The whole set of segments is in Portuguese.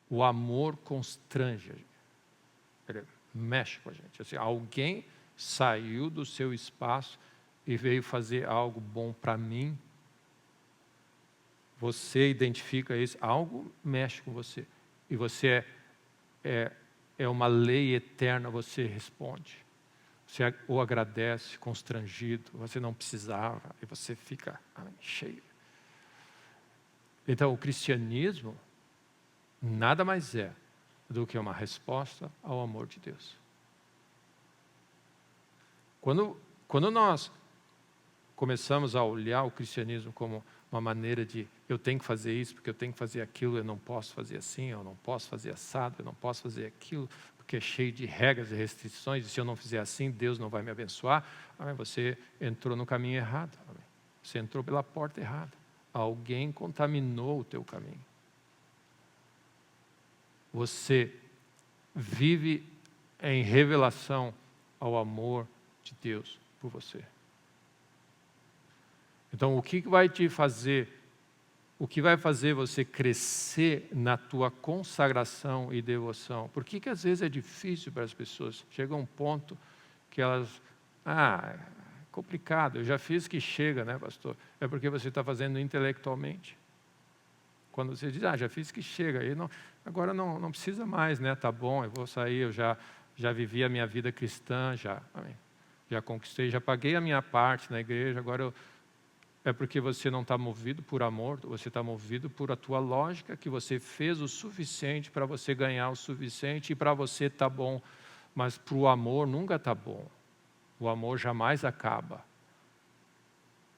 O amor constrange a gente. Ele mexe com a gente. Assim, alguém saiu do seu espaço e veio fazer algo bom para mim. Você identifica isso, algo mexe com você. E você é uma lei eterna, você responde. Você o agradece, constrangido, você não precisava, e você fica cheio. Então, o cristianismo nada mais é do que uma resposta ao amor de Deus. Quando nós começamos a olhar o cristianismo como uma maneira de eu tenho que fazer isso, porque eu tenho que fazer aquilo, eu não posso fazer assim, eu não posso fazer assado, eu não posso fazer aquilo, porque é cheio de regras e restrições, e se eu não fizer assim, Deus não vai me abençoar. Você entrou no caminho errado. Você entrou pela porta errada. Alguém contaminou o teu caminho. Você vive em revelação ao amor de Deus por você. Então, o que vai te fazer, o que vai fazer você crescer na tua consagração e devoção? Por que às vezes é difícil para as pessoas? Chega um ponto que elas, é complicado, eu já fiz que chega, né, pastor? É porque você está fazendo intelectualmente. Quando você diz, já fiz que chega, aí não, agora não precisa mais, né? Tá bom, eu vou sair, eu já vivi a minha vida cristã, já conquistei, já paguei a minha parte na igreja, agora é porque você não está movido por amor, você está movido por a tua lógica, que você fez o suficiente para você ganhar o suficiente e para você tá bom, mas para o amor nunca tá bom. O amor jamais acaba.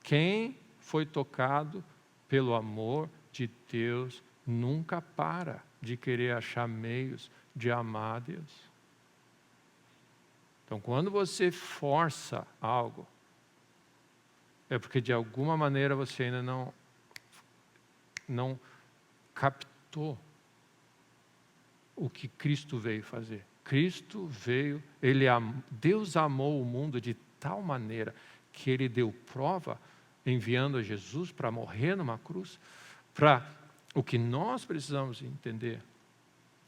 Quem foi tocado pelo amor de Deus nunca para de querer achar meios de amar a Deus. Então, quando você força algo, é porque de alguma maneira você ainda não captou o que Cristo veio fazer. Cristo veio, Deus amou o mundo de tal maneira que Ele deu prova, enviando a Jesus para morrer numa cruz. O que nós precisamos entender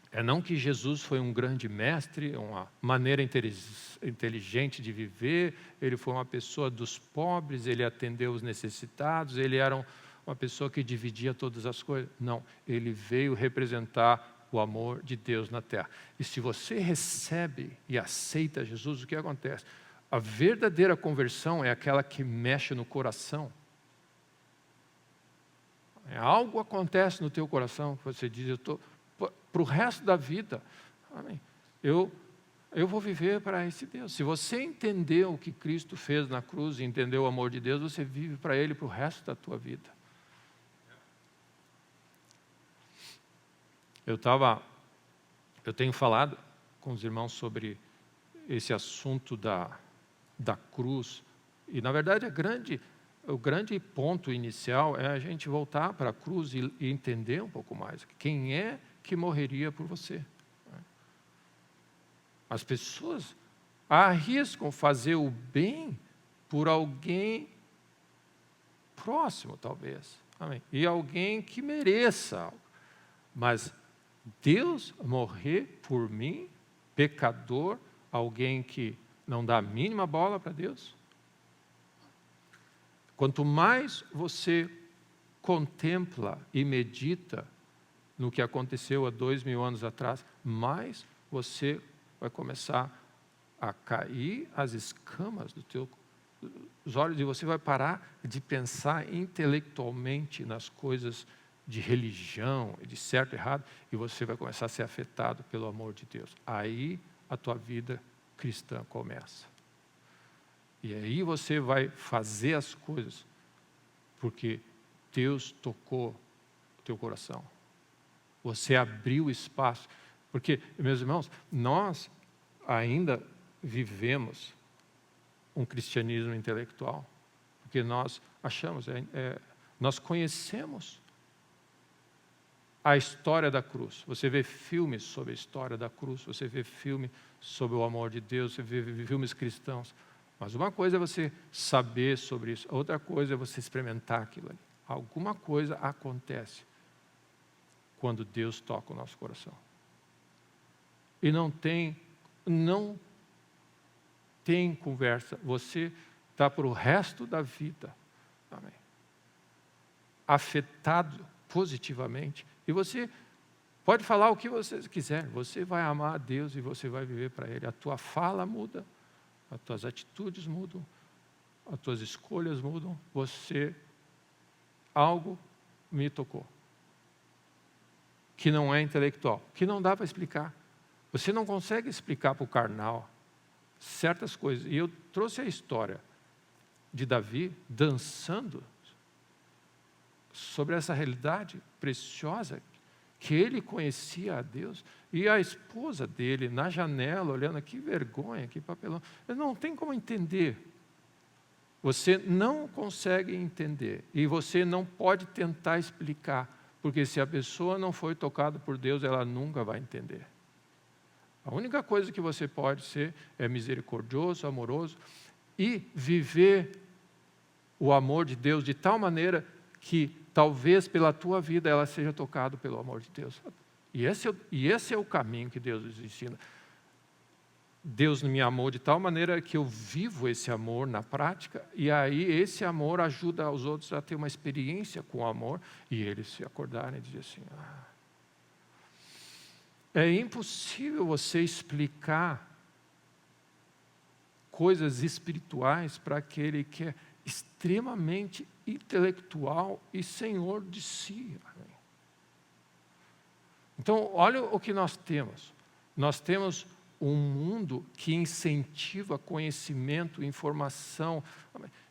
é não que Jesus foi um grande mestre, uma maneira inteligente de viver, ele foi uma pessoa dos pobres, ele atendeu os necessitados, ele era uma pessoa que dividia todas as coisas. Não, ele veio representar o amor de Deus na terra. E se você recebe e aceita Jesus, o que acontece? A verdadeira conversão é aquela que mexe no coração. Algo acontece no teu coração que você diz, eu estou para o resto da vida, amém, eu vou viver para esse Deus. Se você entendeu o que Cristo fez na cruz e entendeu o amor de Deus, você vive para Ele para o resto da tua vida. Eu tenho falado com os irmãos sobre esse assunto da cruz, e na verdade o grande ponto inicial é a gente voltar para a cruz e entender um pouco mais quem é que morreria por você. As pessoas arriscam fazer o bem por alguém próximo, talvez. Amém? E alguém que mereça algo. Mas Deus morrer por mim, pecador, alguém que não dá a mínima bola para Deus? Quanto mais você contempla e medita no que aconteceu há 2000 anos atrás, mais você vai começar a cair as escamas dos olhos e você vai parar de pensar intelectualmente nas coisas de religião, de certo e errado, e você vai começar a ser afetado pelo amor de Deus. Aí a tua vida cristã começa. E aí você vai fazer as coisas porque Deus tocou o teu coração. Você abriu espaço. Porque, meus irmãos, nós ainda vivemos um cristianismo intelectual. Porque nós achamos, nós conhecemos a história da cruz. Você vê filmes sobre a história da cruz, você vê filme sobre o amor de Deus, você vê filmes cristãos. Mas uma coisa é você saber sobre isso, outra coisa é você experimentar aquilo ali. Alguma coisa acontece. quando Deus toca o nosso coração. E não tem conversa. Você está para o resto da vida, amém, afetado positivamente. E você pode falar o que você quiser. Você vai amar a Deus e você vai viver para Ele. A tua fala muda, as tuas atitudes mudam, as tuas escolhas mudam. Algo me tocou, que não é intelectual, que não dá para explicar. Você não consegue explicar para o carnal certas coisas. E eu trouxe a história de Davi dançando sobre essa realidade preciosa, que ele conhecia a Deus, e a esposa dele na janela, olhando, que vergonha, que papelão. Não tem como entender. Você não consegue entender, e você não pode tentar explicar, porque se a pessoa não foi tocada por Deus, ela nunca vai entender. A única coisa que você pode ser é misericordioso, amoroso, e viver o amor de Deus de tal maneira que talvez pela tua vida ela seja tocada pelo amor de Deus. E esse é o caminho que Deus nos ensina. Deus me amou de tal maneira que eu vivo esse amor na prática, e aí esse amor ajuda os outros a ter uma experiência com o amor, e eles se acordarem e dizer assim, é impossível você explicar coisas espirituais para aquele que é extremamente intelectual e senhor de si. Então, olha o que nós temos. Nós temos um mundo que incentiva conhecimento, informação.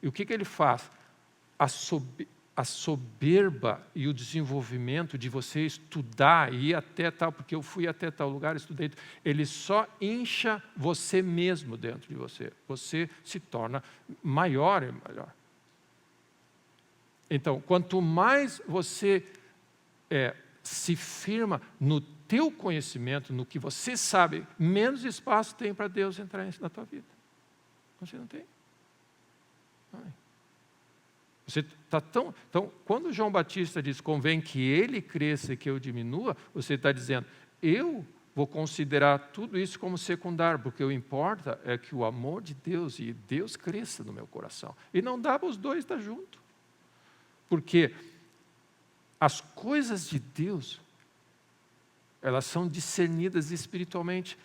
E o que ele faz? A soberba e o desenvolvimento de você estudar e ir até tal, porque eu fui até tal lugar, estudei, ele só incha você mesmo dentro de você. Você se torna maior e maior. Então, quanto mais você se firma no teu conhecimento, no que você sabe, menos espaço tem para Deus entrar na tua vida. Você não tem. Você está tão... Então, quando João Batista diz, convém que ele cresça e que eu diminua, você está dizendo, eu vou considerar tudo isso como secundário, porque o que importa é que o amor de Deus e Deus cresça no meu coração. E não dá para os dois estar juntos. Porque as coisas de Deus, elas são discernidas espiritualmente.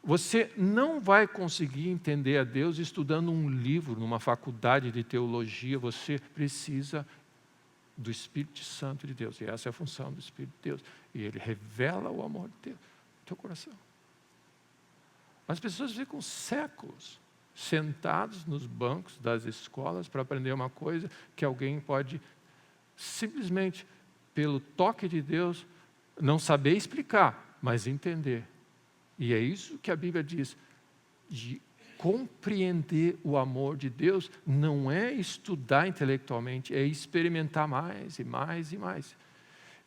Você não vai conseguir entender a Deus estudando um livro numa faculdade de teologia. Você precisa do Espírito Santo de Deus. E essa é a função do Espírito de Deus. E ele revela o amor de Deus no teu coração. As pessoas ficam séculos sentados nos bancos das escolas para aprender uma coisa que alguém pode simplesmente, pelo toque de Deus, não saber explicar, mas entender. E é isso que a Bíblia diz, de compreender o amor de Deus não é estudar intelectualmente, é experimentar mais e mais e mais.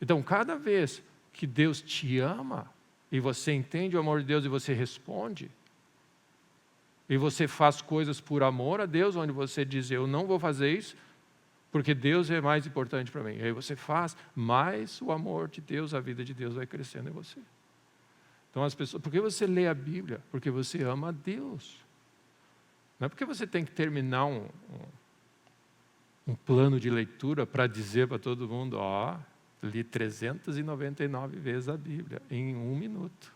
Então, cada vez que Deus te ama e você entende o amor de Deus e você responde, e você faz coisas por amor a Deus, onde você diz, eu não vou fazer isso, porque Deus é mais importante para mim. E aí você faz, mais o amor de Deus, a vida de Deus vai crescendo em você. Então as pessoas, por que você lê a Bíblia? Porque você ama a Deus. Não é porque você tem que terminar um plano de leitura para dizer para todo mundo, li 399 vezes a Bíblia em 1 minuto.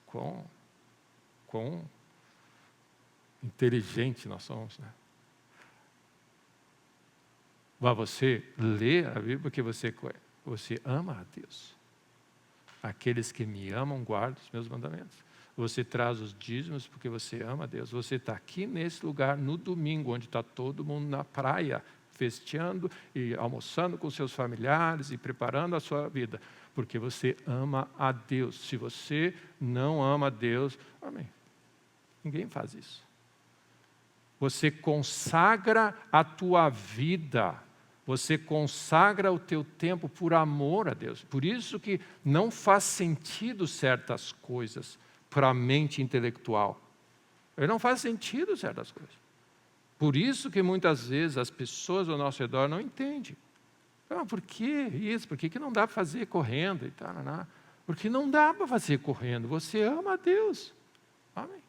Quão inteligente nós somos, né? Mas você lê a Bíblia porque você ama a Deus. Aqueles que me amam guardam os meus mandamentos. Você traz os dízimos porque você ama a Deus. Você está aqui nesse lugar no domingo, onde está todo mundo na praia, festeando e almoçando com seus familiares e preparando a sua vida, porque você ama a Deus. Se você não ama a Deus, amém. Ninguém faz isso. Você consagra a tua vida. Você consagra o teu tempo por amor a Deus. Por isso que não faz sentido certas coisas para a mente intelectual. Não faz sentido certas coisas. Por isso que muitas vezes as pessoas ao nosso redor não entendem. Ah, por que isso? Por que não dá para fazer correndo? E tal, porque não dá para fazer correndo. Você ama a Deus. Amém.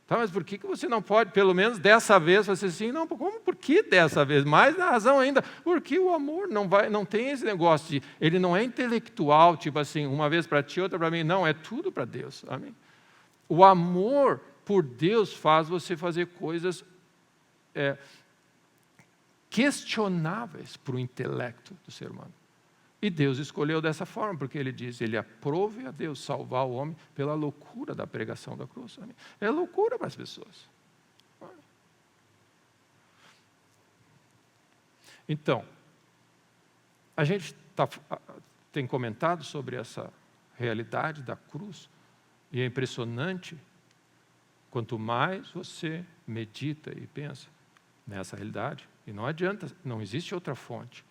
Tá, mas por que você não pode, pelo menos dessa vez, você assim, não, como, por que dessa vez? Mais na razão ainda, porque o amor não tem esse negócio de, ele não é intelectual, tipo assim, uma vez para ti, outra para mim, não, é tudo para Deus, amém? O amor por Deus faz você fazer coisas questionáveis para o intelecto do ser humano. E Deus escolheu dessa forma, porque Ele diz, Ele aprove a Deus salvar o homem pela loucura da pregação da cruz. Amém? É loucura para as pessoas. Então, a gente tem comentado sobre essa realidade da cruz, e é impressionante, quanto mais você medita e pensa nessa realidade, e não adianta, não existe outra fonte.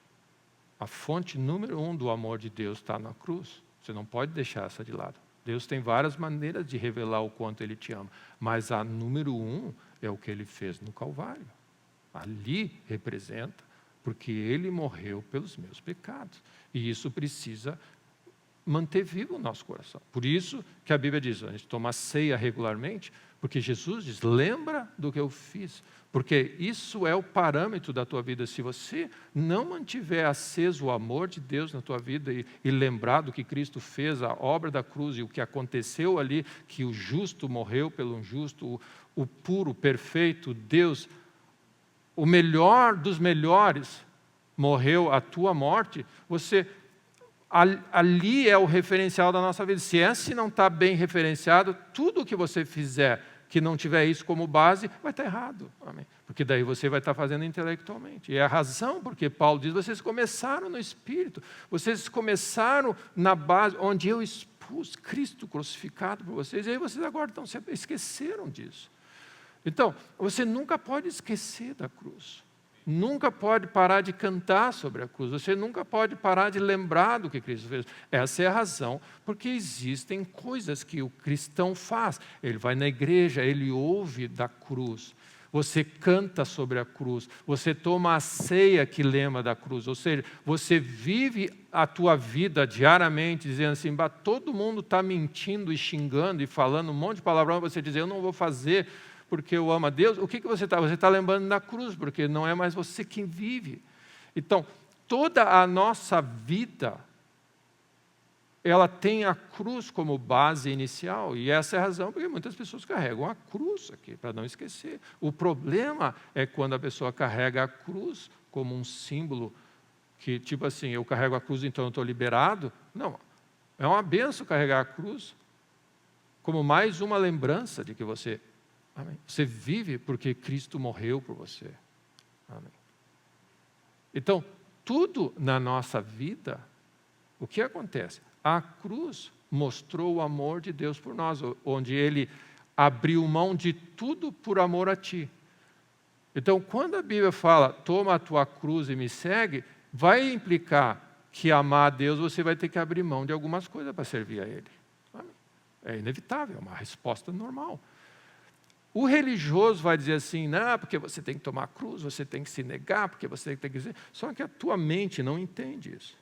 A fonte número 1 do amor de Deus está na cruz. Você não pode deixar essa de lado. Deus tem várias maneiras de revelar o quanto Ele te ama. Mas a número 1 é o que Ele fez no Calvário. Ali representa, porque Ele morreu pelos meus pecados. E isso precisa manter vivo o nosso coração. Por isso que a Bíblia diz, a gente toma ceia regularmente, porque Jesus diz, lembra do que eu fiz. Porque isso é o parâmetro da tua vida. Se você não mantiver aceso o amor de Deus na tua vida e lembrar do que Cristo fez, a obra da cruz e o que aconteceu ali, que o justo morreu pelo injusto, o puro, perfeito, Deus, o melhor dos melhores, morreu a tua morte, ali é o referencial da nossa vida. Se esse não está bem referenciado, tudo o que você fizer que não tiver isso como base, vai estar errado. Amém? Porque daí você vai estar fazendo intelectualmente. E é a razão porque Paulo diz, vocês começaram no Espírito, vocês começaram na base, onde eu expus Cristo crucificado por vocês, e aí vocês agora esqueceram disso. Então, você nunca pode esquecer da cruz. Nunca pode parar de cantar sobre a cruz. Você nunca pode parar de lembrar do que Cristo fez. Essa é a razão porque existem coisas que o cristão faz. Ele vai na igreja, ele ouve da cruz. Você canta sobre a cruz. Você toma a ceia que lembra da cruz. Ou seja, você vive a tua vida diariamente dizendo assim, todo mundo está mentindo e xingando e falando um monte de palavrão. Você diz, eu não vou fazer porque eu amo a Deus. O que você está? Você está lembrando da cruz, porque não é mais você quem vive. Então, toda a nossa vida, ela tem a cruz como base inicial, e essa é a razão porque muitas pessoas carregam a cruz aqui, para não esquecer. O problema é quando a pessoa carrega a cruz como um símbolo, que tipo assim, eu carrego a cruz, então eu estou liberado. Não, é uma benção carregar a cruz, como mais uma lembrança de que você... Amém. Você vive porque Cristo morreu por você. Amém. Então, tudo na nossa vida, o que acontece? A cruz mostrou o amor de Deus por nós, onde Ele abriu mão de tudo por amor a ti. Então, quando a Bíblia fala, toma a tua cruz e me segue, vai implicar que amar a Deus, você vai ter que abrir mão de algumas coisas para servir a Ele. Amém. É inevitável, é uma resposta normal. O religioso vai dizer assim, não, porque você tem que tomar a cruz, você tem que se negar, porque você tem que dizer... Só que a tua mente não entende isso.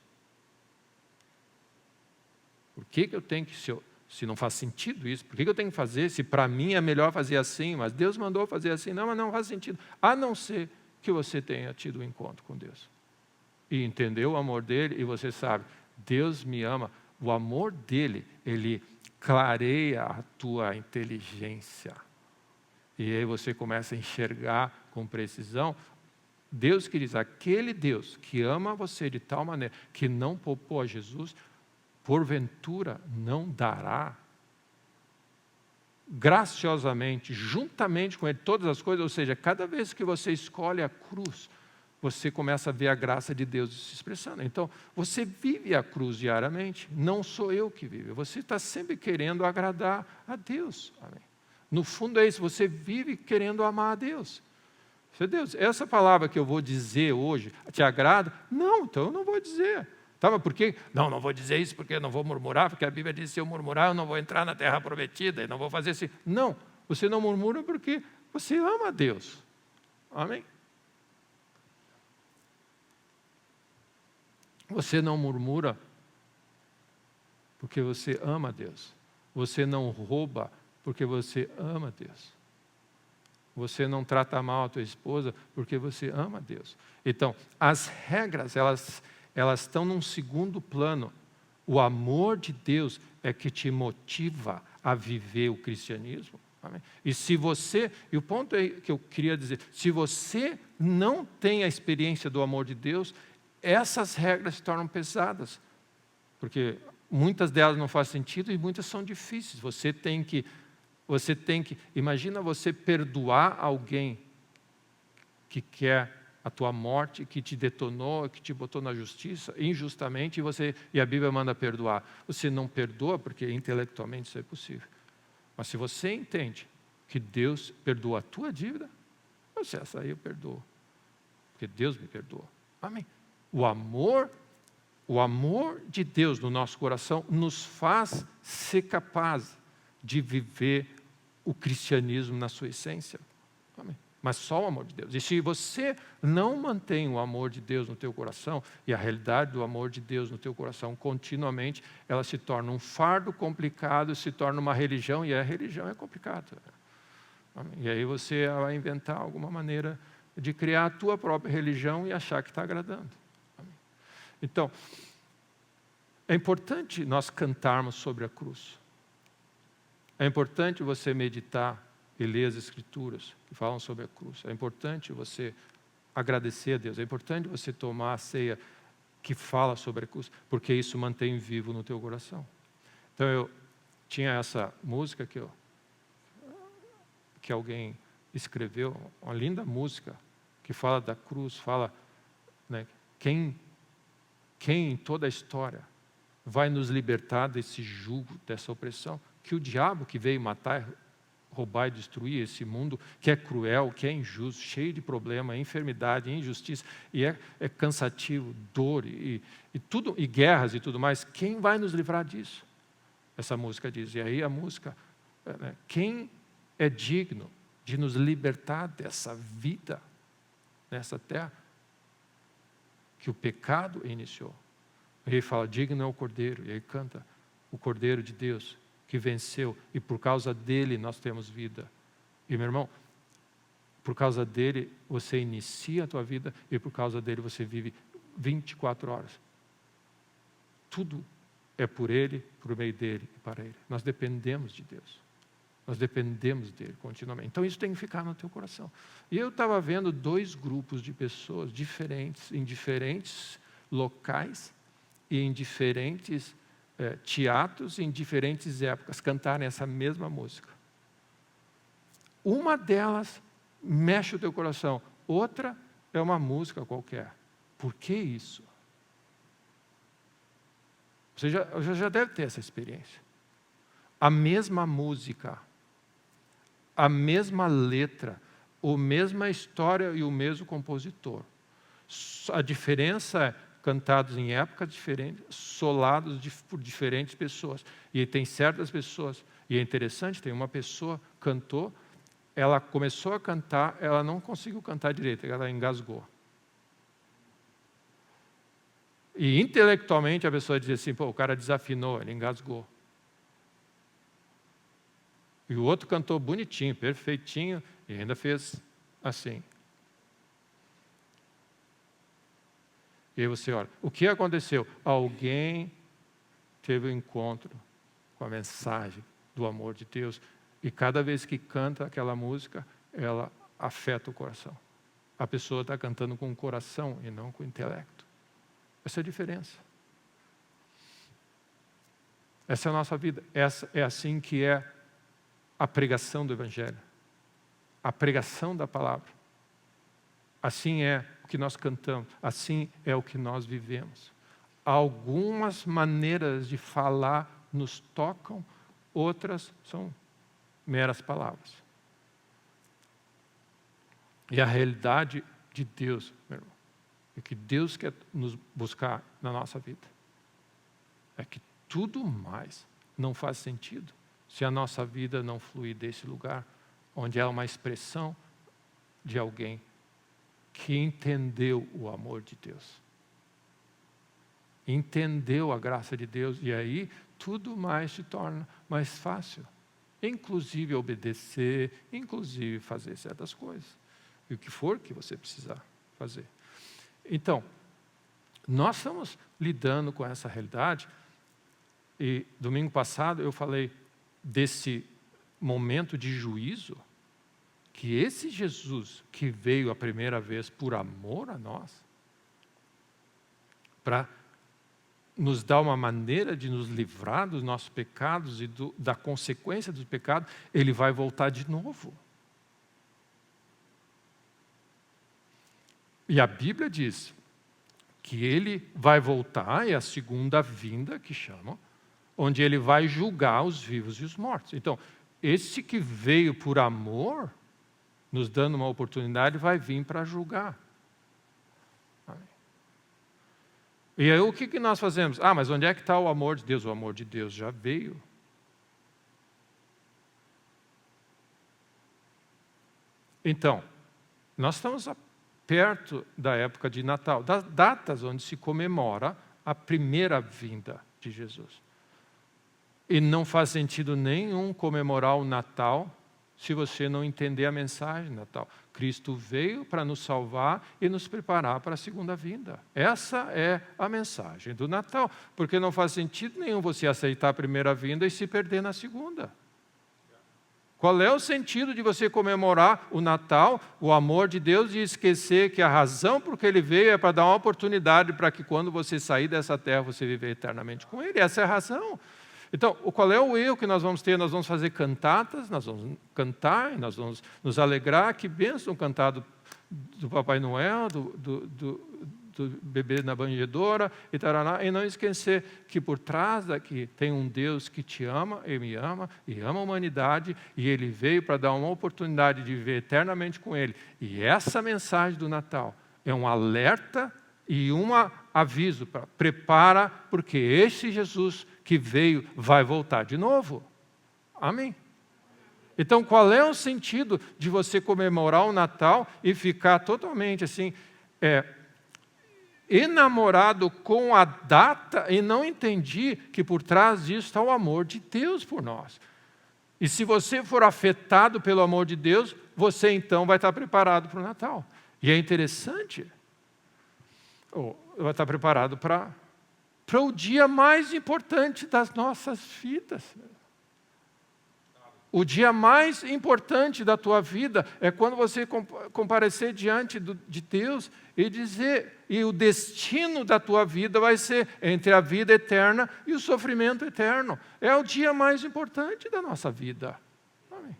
Por que eu tenho que, se não faz sentido isso, por que eu tenho que fazer, se para mim é melhor fazer assim, mas Deus mandou fazer assim, não, mas não faz sentido. A não ser que você tenha tido um encontro com Deus. E entendeu o amor dele, e você sabe, Deus me ama, o amor dele, ele clareia a tua inteligência. E aí você começa a enxergar com precisão. Deus que diz, aquele Deus que ama você de tal maneira que não poupou a Jesus, porventura não dará graciosamente, juntamente com Ele, todas as coisas. Ou seja, cada vez que você escolhe a cruz, você começa a ver a graça de Deus se expressando. Então, você vive a cruz diariamente, não sou eu que vivo. Você está sempre querendo agradar a Deus. Amém. No fundo é isso, você vive querendo amar a Deus. Deus, essa palavra que eu vou dizer hoje te agrada? Não, então eu não vou dizer. Tá, mas por quê? Não vou dizer isso porque eu não vou murmurar, porque a Bíblia diz que se eu murmurar eu não vou entrar na terra prometida e não vou fazer assim. Não, você não murmura porque você ama a Deus. Amém? Você não murmura porque você ama Deus. Você não rouba porque você ama Deus. Você não trata mal a tua esposa porque você ama Deus. Então, as regras, elas estão num segundo plano. O amor de Deus é que te motiva a viver o cristianismo. Amém? E o ponto é que eu queria dizer, se você não tem a experiência do amor de Deus, essas regras se tornam pesadas, porque muitas delas não fazem sentido e muitas são difíceis. Você tem que, imagina você perdoar alguém que quer a tua morte, que te detonou, que te botou na justiça, injustamente, e a Bíblia manda perdoar. Você não perdoa porque intelectualmente isso é possível. Mas se você entende que Deus perdoa a tua dívida, essa aí eu perdoo, porque Deus me perdoou. Amém? O amor de Deus no nosso coração nos faz ser capazes de viver o cristianismo na sua essência. Amém? Mas só o amor de Deus. E se você não mantém o amor de Deus no teu coração, e a realidade do amor de Deus no teu coração continuamente, ela se torna um fardo complicado, se torna uma religião, e a religião é complicada. E aí você vai inventar alguma maneira de criar a tua própria religião e achar que está agradando. Então, é importante nós cantarmos sobre a cruz. É importante você meditar e ler as Escrituras que falam sobre a cruz. É importante você agradecer a Deus. É importante você tomar a ceia que fala sobre a cruz, porque isso mantém vivo no teu coração. Então, eu tinha essa música que alguém escreveu, uma linda música, que fala da cruz, fala, né, quem em toda a história vai nos libertar desse jugo, dessa opressão, que o diabo que veio matar, roubar e destruir esse mundo, que é cruel, que é injusto, cheio de problema, enfermidade, injustiça, e é cansativo, dor e tudo, e guerras e tudo mais, quem vai nos livrar disso? Essa música diz, e aí a música, né, quem é digno de nos libertar dessa vida nessa terra que o pecado iniciou? E ele fala, digno é o Cordeiro, e aí canta, o Cordeiro de Deus que venceu, e por causa dele nós temos vida. E meu irmão, por causa dele você inicia a tua vida, e por causa dele você vive 24 horas. Tudo é por ele, por meio dele e para ele. Nós dependemos de Deus. Nós dependemos dele continuamente. Então isso tem que ficar no teu coração. E eu estava vendo 2 grupos de pessoas diferentes, em diferentes locais e em diferentes teatros, em diferentes épocas, cantarem essa mesma música. Uma delas mexe o teu coração, outra é uma música qualquer. Por que isso? Você já deve ter essa experiência. A mesma música, a mesma letra, a mesma história e o mesmo compositor. A diferença é cantados em épocas diferentes, solados por diferentes pessoas. E tem certas pessoas, e é interessante, tem uma pessoa cantou, ela começou a cantar, ela não conseguiu cantar direito, ela engasgou. E intelectualmente a pessoa dizia assim, o cara desafinou, ele engasgou. E o outro cantou bonitinho, perfeitinho, e ainda fez assim. E aí você olha, o que aconteceu? Alguém teve um encontro com a mensagem do amor de Deus, e cada vez que canta aquela música, ela afeta o coração. A pessoa está cantando com o coração e não com o intelecto. Essa é a diferença. Essa é a nossa vida. Essa é assim que é a pregação do Evangelho. A pregação da palavra. Assim é o que nós cantamos. Assim é o que nós vivemos. Algumas maneiras de falar nos tocam, outras são meras palavras. E a realidade de Deus, meu irmão, é que Deus quer nos buscar na nossa vida. É que tudo mais não faz sentido se a nossa vida não fluir desse lugar, onde é uma expressão de alguém que entendeu o amor de Deus. entendeu a graça de Deus, e aí tudo mais se torna mais fácil. Inclusive obedecer, inclusive fazer certas coisas. E o que for que você precisar fazer. Então, nós estamos lidando com essa realidade, e domingo passado eu falei desse momento de juízo, que esse Jesus que veio a primeira vez por amor a nós, para nos dar uma maneira de nos livrar dos nossos pecados e da consequência dos pecados, ele vai voltar de novo. E a Bíblia diz que ele vai voltar, é a segunda vinda que chamam, onde ele vai julgar os vivos e os mortos. Então, esse que veio por amor, nos dando uma oportunidade, vai vir para julgar. E aí o que nós fazemos? Mas onde é que está o amor de Deus? O amor de Deus já veio. Então, nós estamos perto da época de Natal, das datas onde se comemora a primeira vinda de Jesus. E não faz sentido nenhum comemorar o Natal se você não entender a mensagem do Natal. Cristo veio para nos salvar e nos preparar para a segunda vinda. Essa é a mensagem do Natal, porque não faz sentido nenhum você aceitar a primeira vinda e se perder na segunda. Qual é o sentido de você comemorar o Natal, o amor de Deus, e esquecer que a razão por que ele veio é para dar uma oportunidade para que quando você sair dessa terra, você viver eternamente com ele? Essa é a razão. Então, qual é o erro que nós vamos ter? Nós vamos fazer cantatas, nós vamos cantar, nós vamos nos alegrar. Que bênção cantar do Papai Noel, do bebê na banhedora, e não esquecer que por trás daqui tem um Deus que te ama, Ele me ama, e ama a humanidade, e Ele veio para dar uma oportunidade de viver eternamente com Ele. E essa mensagem do Natal é um alerta e um aviso para prepara, porque esse Jesus que veio vai voltar de novo. Amém? Então, qual é o sentido de você comemorar o Natal e ficar totalmente assim, enamorado com a data e não entendi que por trás disso está o amor de Deus por nós? E se você for afetado pelo amor de Deus, você então vai estar preparado para o Natal. E é interessante, vai estar preparado para o dia mais importante das nossas vidas. O dia mais importante da tua vida é quando você comparecer diante de Deus e dizer, e o destino da tua vida vai ser entre a vida eterna e o sofrimento eterno. É o dia mais importante da nossa vida. Amém.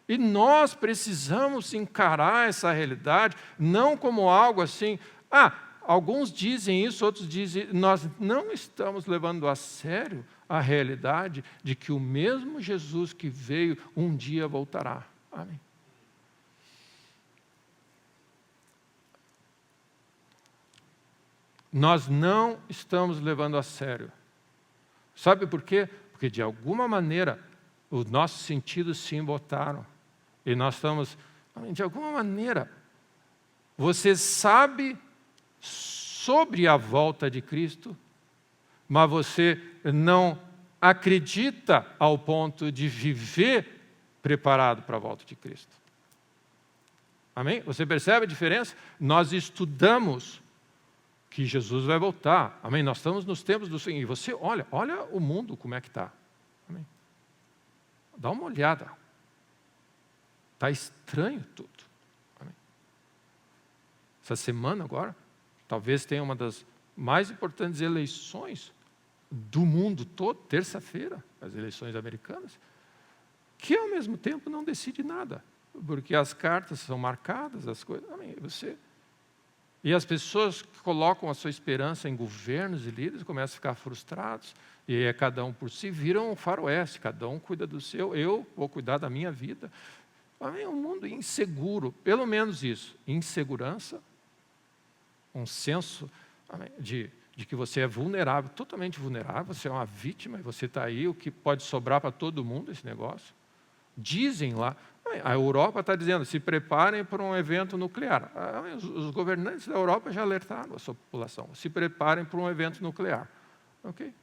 E nós precisamos encarar essa realidade não como algo assim, alguns dizem isso, outros dizem, nós não estamos levando a sério a realidade de que o mesmo Jesus que veio um dia voltará. Amém. Nós não estamos levando a sério. Sabe por quê? Porque de alguma maneira os nossos sentidos se embotaram. E nós estamos, de alguma maneira, você sabe sobre a volta de Cristo, mas você não acredita ao ponto de viver preparado para a volta de Cristo. Amém? Você percebe a diferença? Nós estudamos que Jesus vai voltar. Amém? Nós estamos nos tempos do Senhor. E você olha o mundo como é que está. Amém? Dá uma olhada. Está estranho tudo. Amém? Essa semana agora, talvez tenha uma das mais importantes eleições do mundo todo, terça-feira, as eleições americanas, que ao mesmo tempo não decide nada, porque as cartas são marcadas, as coisas. E as pessoas que colocam a sua esperança em governos e líderes começam a ficar frustrados, e aí cada um por si, viram um faroeste, cada um cuida do seu, eu vou cuidar da minha vida. É um mundo inseguro, pelo menos isso, insegurança, um senso de que você é vulnerável, totalmente vulnerável, você é uma vítima e você está aí, o que pode sobrar para todo mundo esse negócio. Dizem lá, a Europa está dizendo, se preparem para um evento nuclear. Os governantes da Europa já alertaram a sua população, se preparem para um evento nuclear. Okay?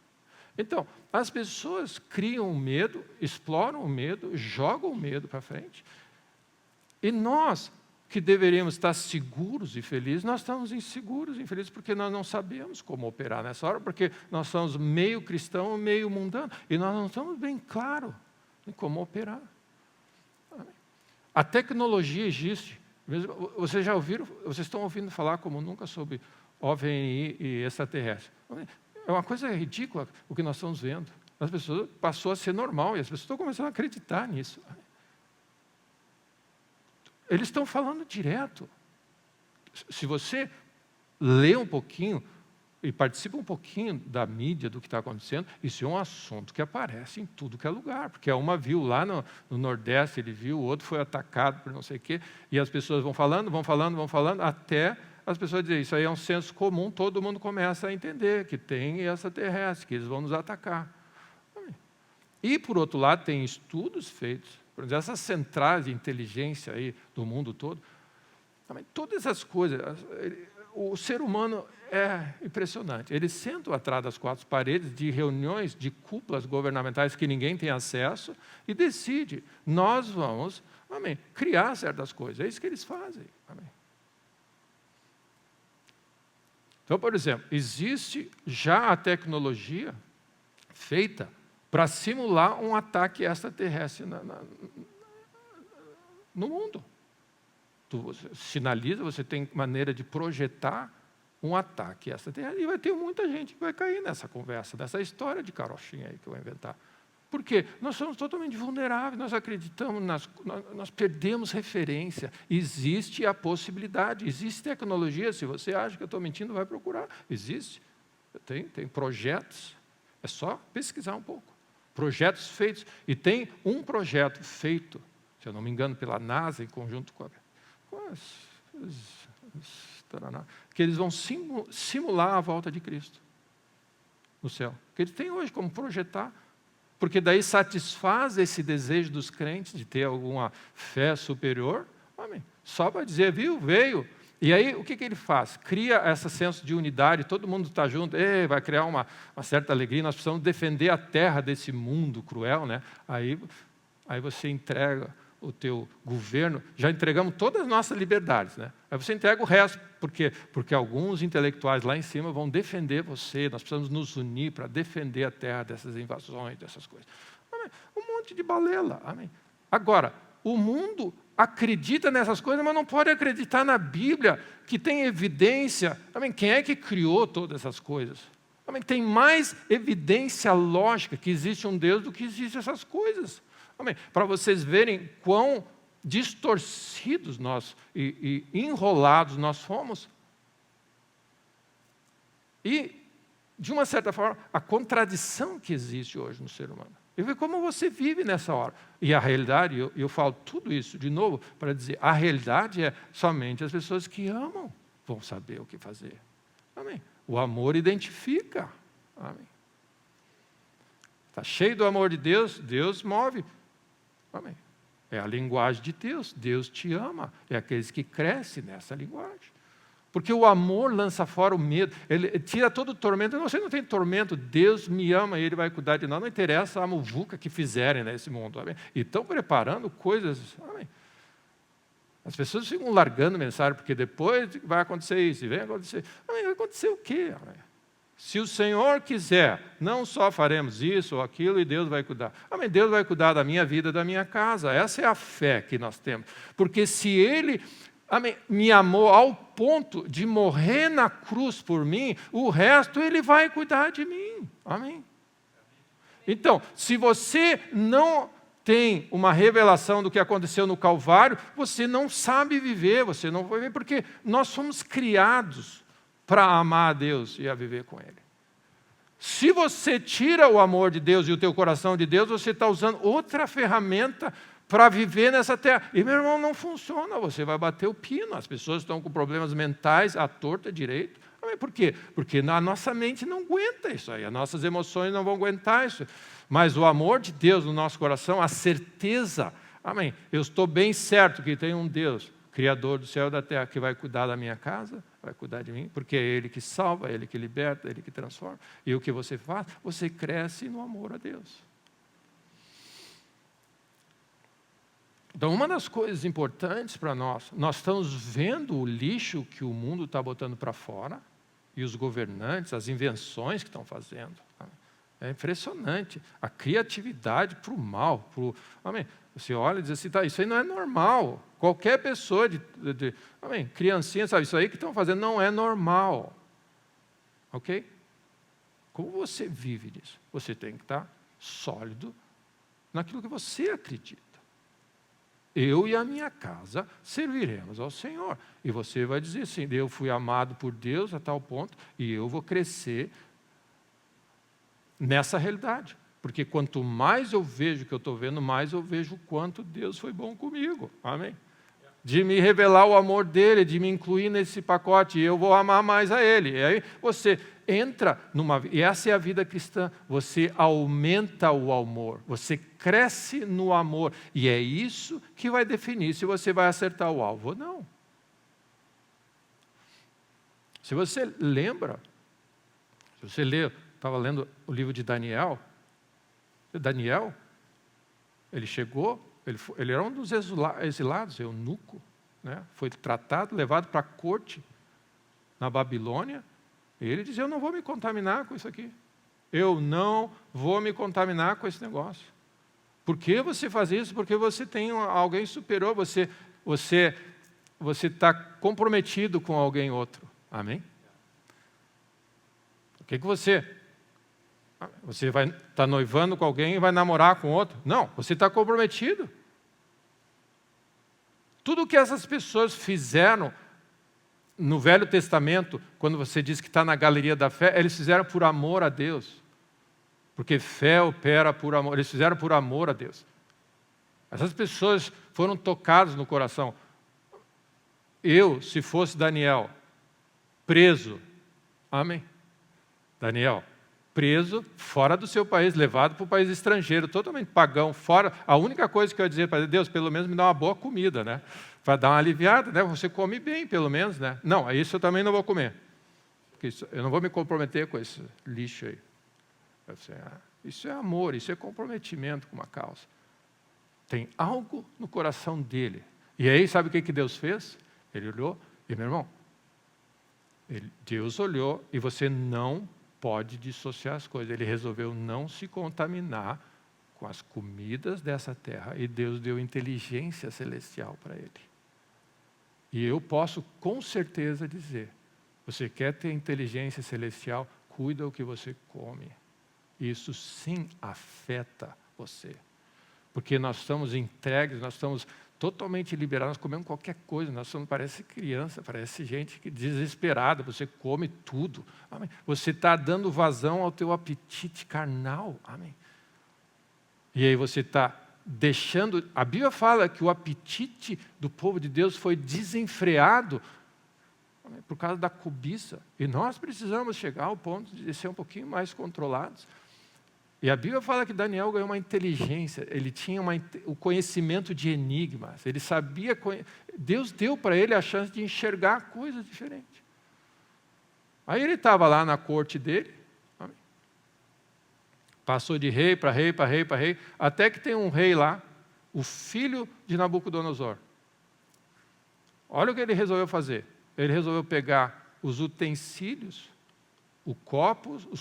Então, as pessoas criam medo, exploram o medo, jogam o medo para frente. E nós, que deveríamos estar seguros e felizes, nós estamos inseguros e infelizes porque nós não sabemos como operar nessa hora, porque nós somos meio cristão, meio mundano, e nós não estamos bem claros em como operar. A tecnologia existe. Vocês já ouviram, vocês estão ouvindo falar como nunca sobre OVNI e extraterrestre. É uma coisa ridícula o que nós estamos vendo. As pessoas passou a ser normal e as pessoas estão começando a acreditar nisso. Eles estão falando direto. Se você lê um pouquinho e participa um pouquinho da mídia, do que está acontecendo, isso é um assunto que aparece em tudo que é lugar. Porque uma viu lá no Nordeste, ele viu, o outro foi atacado por não sei o quê, e as pessoas vão falando, até as pessoas dizem, isso aí é um senso comum, todo mundo começa a entender que tem extraterrestre, que eles vão nos atacar. E, por outro lado, tem estudos feitos, por exemplo, essas centrais de inteligência aí do mundo todo, todas essas coisas, o ser humano é impressionante. Eles sentam atrás das quatro paredes de reuniões de cúpulas governamentais que ninguém tem acesso e decide, nós vamos, criar certas coisas. É isso que eles fazem. Então, por exemplo, existe já a tecnologia feita para simular um ataque extraterrestre no mundo. Você sinaliza, você tem maneira de projetar um ataque extraterrestre. E vai ter muita gente que vai cair nessa conversa, nessa história de carochinha aí que eu vou inventar. Por quê? Nós somos totalmente vulneráveis, nós acreditamos, nós perdemos referência. Existe a possibilidade, existe tecnologia. Se você acha que eu estou mentindo, vai procurar. Existe. Tem projetos. É só pesquisar um pouco. Projetos feitos. E tem um projeto feito, se eu não me engano, pela NASA, em conjunto com que eles vão simular a volta de Cristo no céu. Que eles têm hoje como projetar, porque daí satisfaz esse desejo dos crentes de ter alguma fé superior. Só para dizer, viu, veio. E aí, o que ele faz? Cria esse senso de unidade, todo mundo está junto, vai criar uma certa alegria, nós precisamos defender a terra desse mundo cruel, né? Aí você entrega o teu governo, já entregamos todas as nossas liberdades, né? Aí você entrega o resto, por quê? Porque alguns intelectuais lá em cima vão defender você, nós precisamos nos unir para defender a terra dessas invasões, dessas coisas. Um monte de balela. Agora, o mundo acredita nessas coisas, mas não pode acreditar na Bíblia, que tem evidência. Quem é que criou todas essas coisas? Tem mais evidência lógica que existe um Deus do que existem essas coisas. Para vocês verem quão distorcidos nós e enrolados nós fomos. E, de uma certa forma, a contradição que existe hoje no ser humano. E ver como você vive nessa hora. E a realidade, eu falo tudo isso de novo para dizer, a realidade é somente as pessoas que amam vão saber o que fazer. O amor identifica. Está cheio do amor de Deus, Deus move. É a linguagem de Deus. Deus te ama. É aqueles que crescem nessa linguagem. Porque o amor lança fora o medo. Ele tira todo o tormento. Você não tem tormento. Deus me ama e Ele vai cuidar de nós. Não interessa a muvuca que fizerem nesse mundo. E estão preparando coisas. As pessoas ficam largando mensagem, porque depois vai acontecer isso, e vem acontecer. Vai acontecer o quê? Se o Senhor quiser, não só faremos isso ou aquilo e Deus vai cuidar. Deus vai cuidar da minha vida, da minha casa. Essa é a fé que nós temos. Porque se Ele me amou ao ponto de morrer na cruz por mim, o resto Ele vai cuidar de mim. Amém? Então, se você não tem uma revelação do que aconteceu no Calvário, você não sabe viver, você não vai viver, porque nós fomos criados para amar a Deus e a viver com Ele. Se você tira o amor de Deus e o teu coração de Deus, você está usando outra ferramenta para viver nessa terra. E, meu irmão, não funciona, você vai bater o pino. As pessoas estão com problemas mentais à torta direito. Por quê? Porque a nossa mente não aguenta isso aí, as nossas emoções não vão aguentar isso. Mas o amor de Deus no nosso coração, a certeza, Amém. Eu estou bem certo que tem um Deus, Criador do céu e da terra, que vai cuidar da minha casa, vai cuidar de mim, porque é Ele que salva, é Ele que liberta, é Ele que transforma. E o que você faz? Você cresce no amor a Deus. Então, uma das coisas importantes para nós estamos vendo o lixo que o mundo está botando para fora, e os governantes, as invenções que estão fazendo. É impressionante. A criatividade para o mal. Amém. Você olha e diz assim, tá, isso aí não é normal. Qualquer pessoa amém, criancinha, sabe, isso aí que estão fazendo não é normal. Ok? Como você vive nisso? Você tem que estar sólido naquilo que você acredita. Eu e a minha casa serviremos ao Senhor. E você vai dizer assim, eu fui amado por Deus a tal ponto, e eu vou crescer nessa realidade. Porque quanto mais eu vejo o que eu estou vendo, mais eu vejo o quanto Deus foi bom comigo. Amém? De me revelar o amor dEle, de me incluir nesse pacote, e eu vou amar mais a Ele. E aí você entra e essa é a vida cristã, você aumenta o amor, você cresce no amor, e é isso que vai definir se você vai acertar o alvo ou não. Se você lembra, se você lê, estava lendo o livro de Daniel, ele chegou, ele era um dos exilados, eunuco, né? Foi tratado, levado para a corte na Babilônia, e ele dizia, eu não vou me contaminar com isso aqui. Eu não vou me contaminar com esse negócio. Por que você faz isso? Porque você tem alguém superior, você está comprometido com alguém outro. Amém? O que você vai estar noivando com alguém e vai namorar com outro? Não, você está comprometido. Tudo o que essas pessoas fizeram no Velho Testamento, quando você diz que está na galeria da fé, eles fizeram por amor a Deus. Porque fé opera por amor. Eles fizeram por amor a Deus. Essas pessoas foram tocadas no coração. Eu, se fosse Daniel, preso. Amém? Daniel, preso, fora do seu país, levado para o país estrangeiro, totalmente pagão, fora. A única coisa que eu ia dizer para Deus, pelo menos me dá uma boa comida, né? Para dar uma aliviada, né? Você come bem, pelo menos, né? Não, isso eu também não vou comer. Porque eu não vou me comprometer com esse lixo aí. Isso é amor, isso é comprometimento com uma causa. Tem algo no coração dele. E aí, sabe o que Deus fez? Ele olhou, e meu irmão, Deus olhou, e você não pode dissociar as coisas. Ele resolveu não se contaminar com as comidas dessa terra, e Deus deu inteligência celestial para ele. E eu posso com certeza dizer, você quer ter inteligência celestial, cuida o que você come. Isso sim afeta você. Porque nós estamos entregues, nós estamos totalmente liberados, nós comemos qualquer coisa, nós somos, parece criança, parece gente desesperada, você come tudo. Amém? Você está dando vazão ao teu apetite carnal. Amém? E aí você está deixando... A Bíblia fala que o apetite do povo de Deus foi desenfreado por causa da cobiça. E nós precisamos chegar ao ponto de ser um pouquinho mais controlados. E a Bíblia fala que Daniel ganhou uma inteligência, ele tinha o conhecimento de enigmas, ele sabia... Deus deu para ele a chance de enxergar coisas diferentes. Aí ele estava lá na corte dele, passou de rei para rei, para rei, para rei, até que tem um rei lá, o filho de Nabucodonosor. Olha o que ele resolveu fazer. Ele resolveu pegar os utensílios, os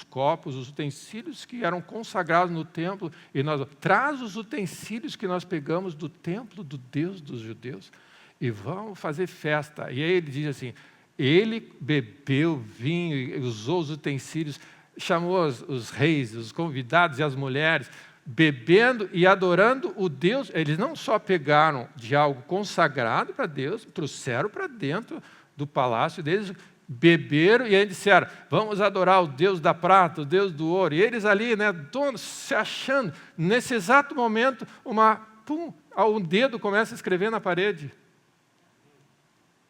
copos, os utensílios que eram consagrados no templo, e traz os utensílios que nós pegamos do templo do Deus dos judeus, e vamos fazer festa. E aí ele diz assim, ele bebeu vinho e usou os utensílios, chamou os reis, os convidados e as mulheres, bebendo e adorando o Deus. Eles não só pegaram de algo consagrado para Deus, trouxeram para dentro do palácio deles, beberam e aí disseram, vamos adorar o Deus da prata, o Deus do ouro. E eles ali, né, donos, se achando. Nesse exato momento, um dedo começa a escrever na parede.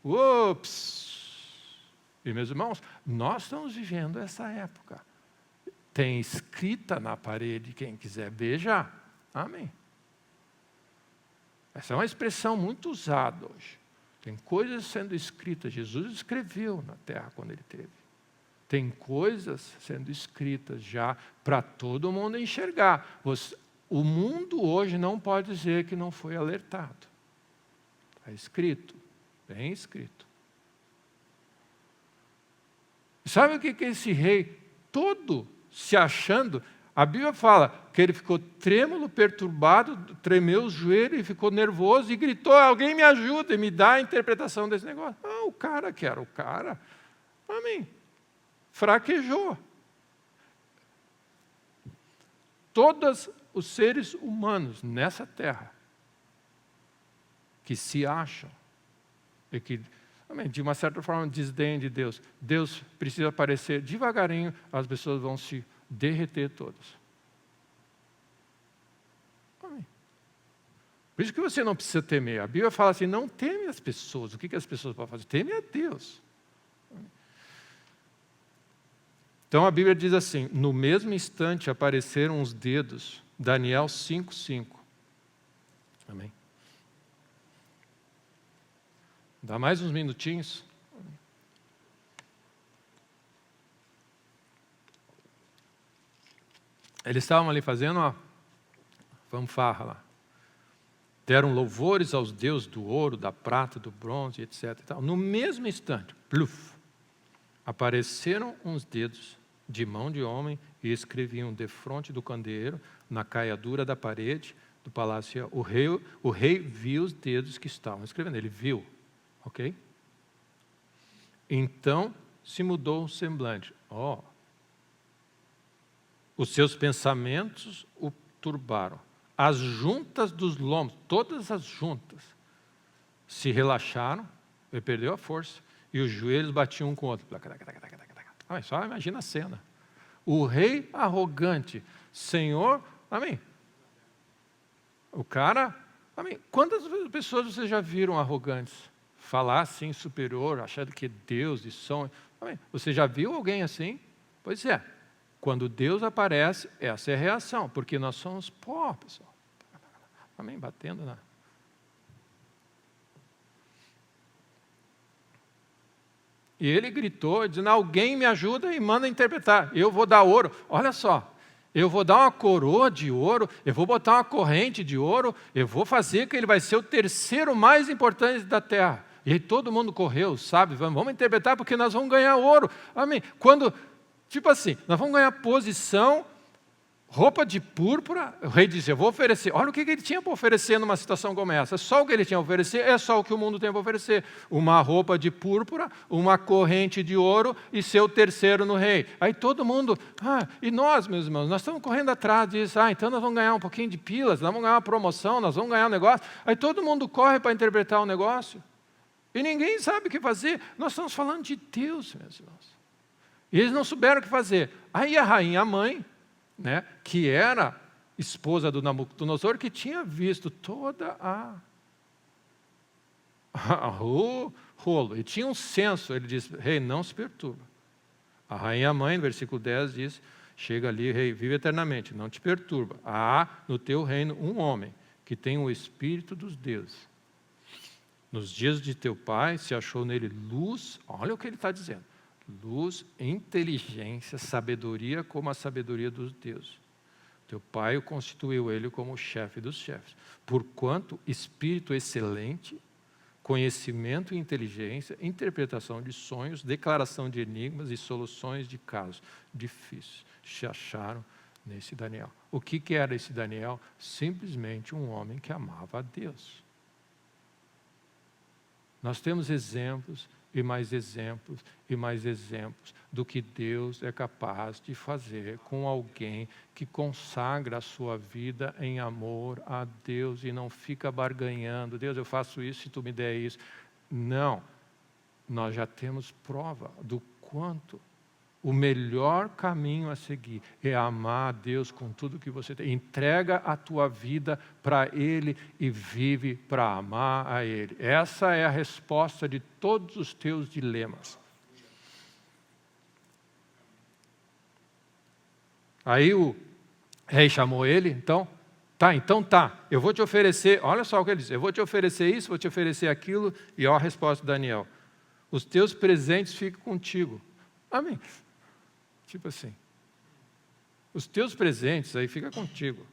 Ups! E meus irmãos, nós estamos vivendo essa época. Tem escrita na parede, quem quiser beijar. Amém. Essa é uma expressão muito usada hoje. Tem coisas sendo escritas. Jesus escreveu na terra quando ele teve. Tem coisas sendo escritas já para todo mundo enxergar. O mundo hoje não pode dizer que não foi alertado. Está escrito, bem escrito. Sabe o que é esse rei todo se achando? A Bíblia fala que ele ficou trêmulo, perturbado, tremeu os joelhos e ficou nervoso e gritou: alguém me ajuda e me dá a interpretação desse negócio. O cara que era o cara, amém, fraquejou. Todos os seres humanos nessa terra que se acham e que, amém, de uma certa forma, desdém de Deus. Deus precisa aparecer devagarinho, as pessoas vão se derreter todas. Amém. Por isso que você não precisa temer. A Bíblia fala assim, não teme as pessoas. O que as pessoas podem fazer? Teme a Deus. Amém. Então a Bíblia diz assim, no mesmo instante apareceram os dedos, Daniel 5:5. Amém. Dá mais uns minutinhos. Eles estavam ali fazendo uma fanfarra lá. Deram louvores aos deuses do ouro, da prata, do bronze, etc. No mesmo instante, pluf, apareceram uns dedos de mão de homem e escreviam defronte do candeeiro, na caiadura da parede do palácio. O rei viu os dedos que estavam escrevendo. Ele viu, ok? Então se mudou o semblante. Os seus pensamentos o turbaram. As juntas dos lombos, todas as juntas, se relaxaram, ele perdeu a força, e os joelhos batiam um com o outro. Só imagina a cena. O rei arrogante, Senhor, amém. O cara, amém. Quantas pessoas vocês já viram arrogantes? Falar assim, superior, achando que é Deus e som. Amém. Você já viu alguém assim? Pois é. Quando Deus aparece, essa é a reação, porque nós somos pó, pessoal. Amém? Batendo na... E ele gritou, dizendo, alguém me ajuda e manda interpretar. Eu vou dar ouro. Olha só, eu vou dar uma coroa de ouro, eu vou botar uma corrente de ouro, eu vou fazer que ele vai ser o terceiro mais importante da terra. E aí todo mundo correu, sabe? Vamos interpretar porque nós vamos ganhar ouro. Amém? Quando... Tipo assim, nós vamos ganhar posição, roupa de púrpura. O rei disse, eu vou oferecer. Olha o que ele tinha para oferecer numa situação como essa. Só o que ele tinha a oferecer é só o que o mundo tem para oferecer. Uma roupa de púrpura, uma corrente de ouro e ser o terceiro no rei. Aí todo mundo, e nós, meus irmãos, nós estamos correndo atrás disso. Então nós vamos ganhar um pouquinho de pilas, nós vamos ganhar uma promoção, nós vamos ganhar um negócio. Aí todo mundo corre para interpretar o negócio. E ninguém sabe o que fazer. Nós estamos falando de Deus, meus irmãos. E eles não souberam o que fazer. Aí a rainha mãe, né, que era esposa do Nabucodonosor, que tinha visto toda o rolo, e tinha um senso, ele disse, rei, não se perturba. A rainha mãe, no versículo 10, diz, chega ali, rei, vive eternamente, não te perturba. Há no teu reino um homem que tem o espírito dos deuses. Nos dias de teu pai se achou nele luz, olha o que ele está dizendo, luz, inteligência, sabedoria como a sabedoria dos deuses. Teu pai o constituiu ele como o chefe dos chefes. Porquanto espírito excelente, conhecimento e inteligência, interpretação de sonhos, declaração de enigmas e soluções de casos difíceis se acharam nesse Daniel. O que era esse Daniel? Simplesmente um homem que amava a Deus. Nós temos exemplos e mais exemplos e mais exemplos do que Deus é capaz de fazer com alguém que consagra a sua vida em amor a Deus e não fica barganhando. Deus, eu faço isso se tu me der isso. Não, nós já temos prova do quanto o melhor caminho a seguir é amar a Deus com tudo que você tem. Entrega a tua vida para Ele e vive para amar a Ele. Essa é a resposta de todos os teus dilemas. Aí o rei chamou ele, então, Tá, então tá, eu vou te oferecer, olha só o que ele diz, eu vou te oferecer isso, vou te oferecer aquilo, e olha a resposta de Daniel. Os teus presentes ficam contigo. Amém. Tipo assim, os teus presentes aí ficam contigo.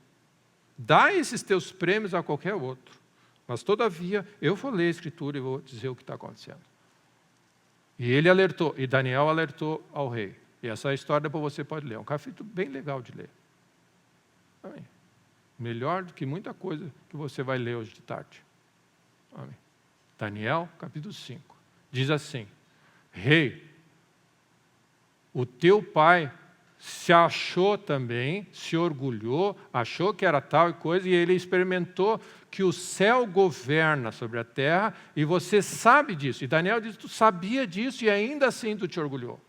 Dá esses teus prêmios a qualquer outro. Mas, todavia, eu vou ler a Escritura e vou dizer o que está acontecendo. E ele alertou, e Daniel alertou ao rei. E essa história depois você pode ler. É um capítulo bem legal de ler. Amém. Melhor do que muita coisa que você vai ler hoje de tarde. Amém. Daniel, capítulo 5. Diz assim: Rei, o teu pai se achou também, se orgulhou, achou que era tal e coisa, e ele experimentou que o céu governa sobre a terra, e você sabe disso. E Daniel diz, tu sabia disso, e ainda assim tu te orgulhou.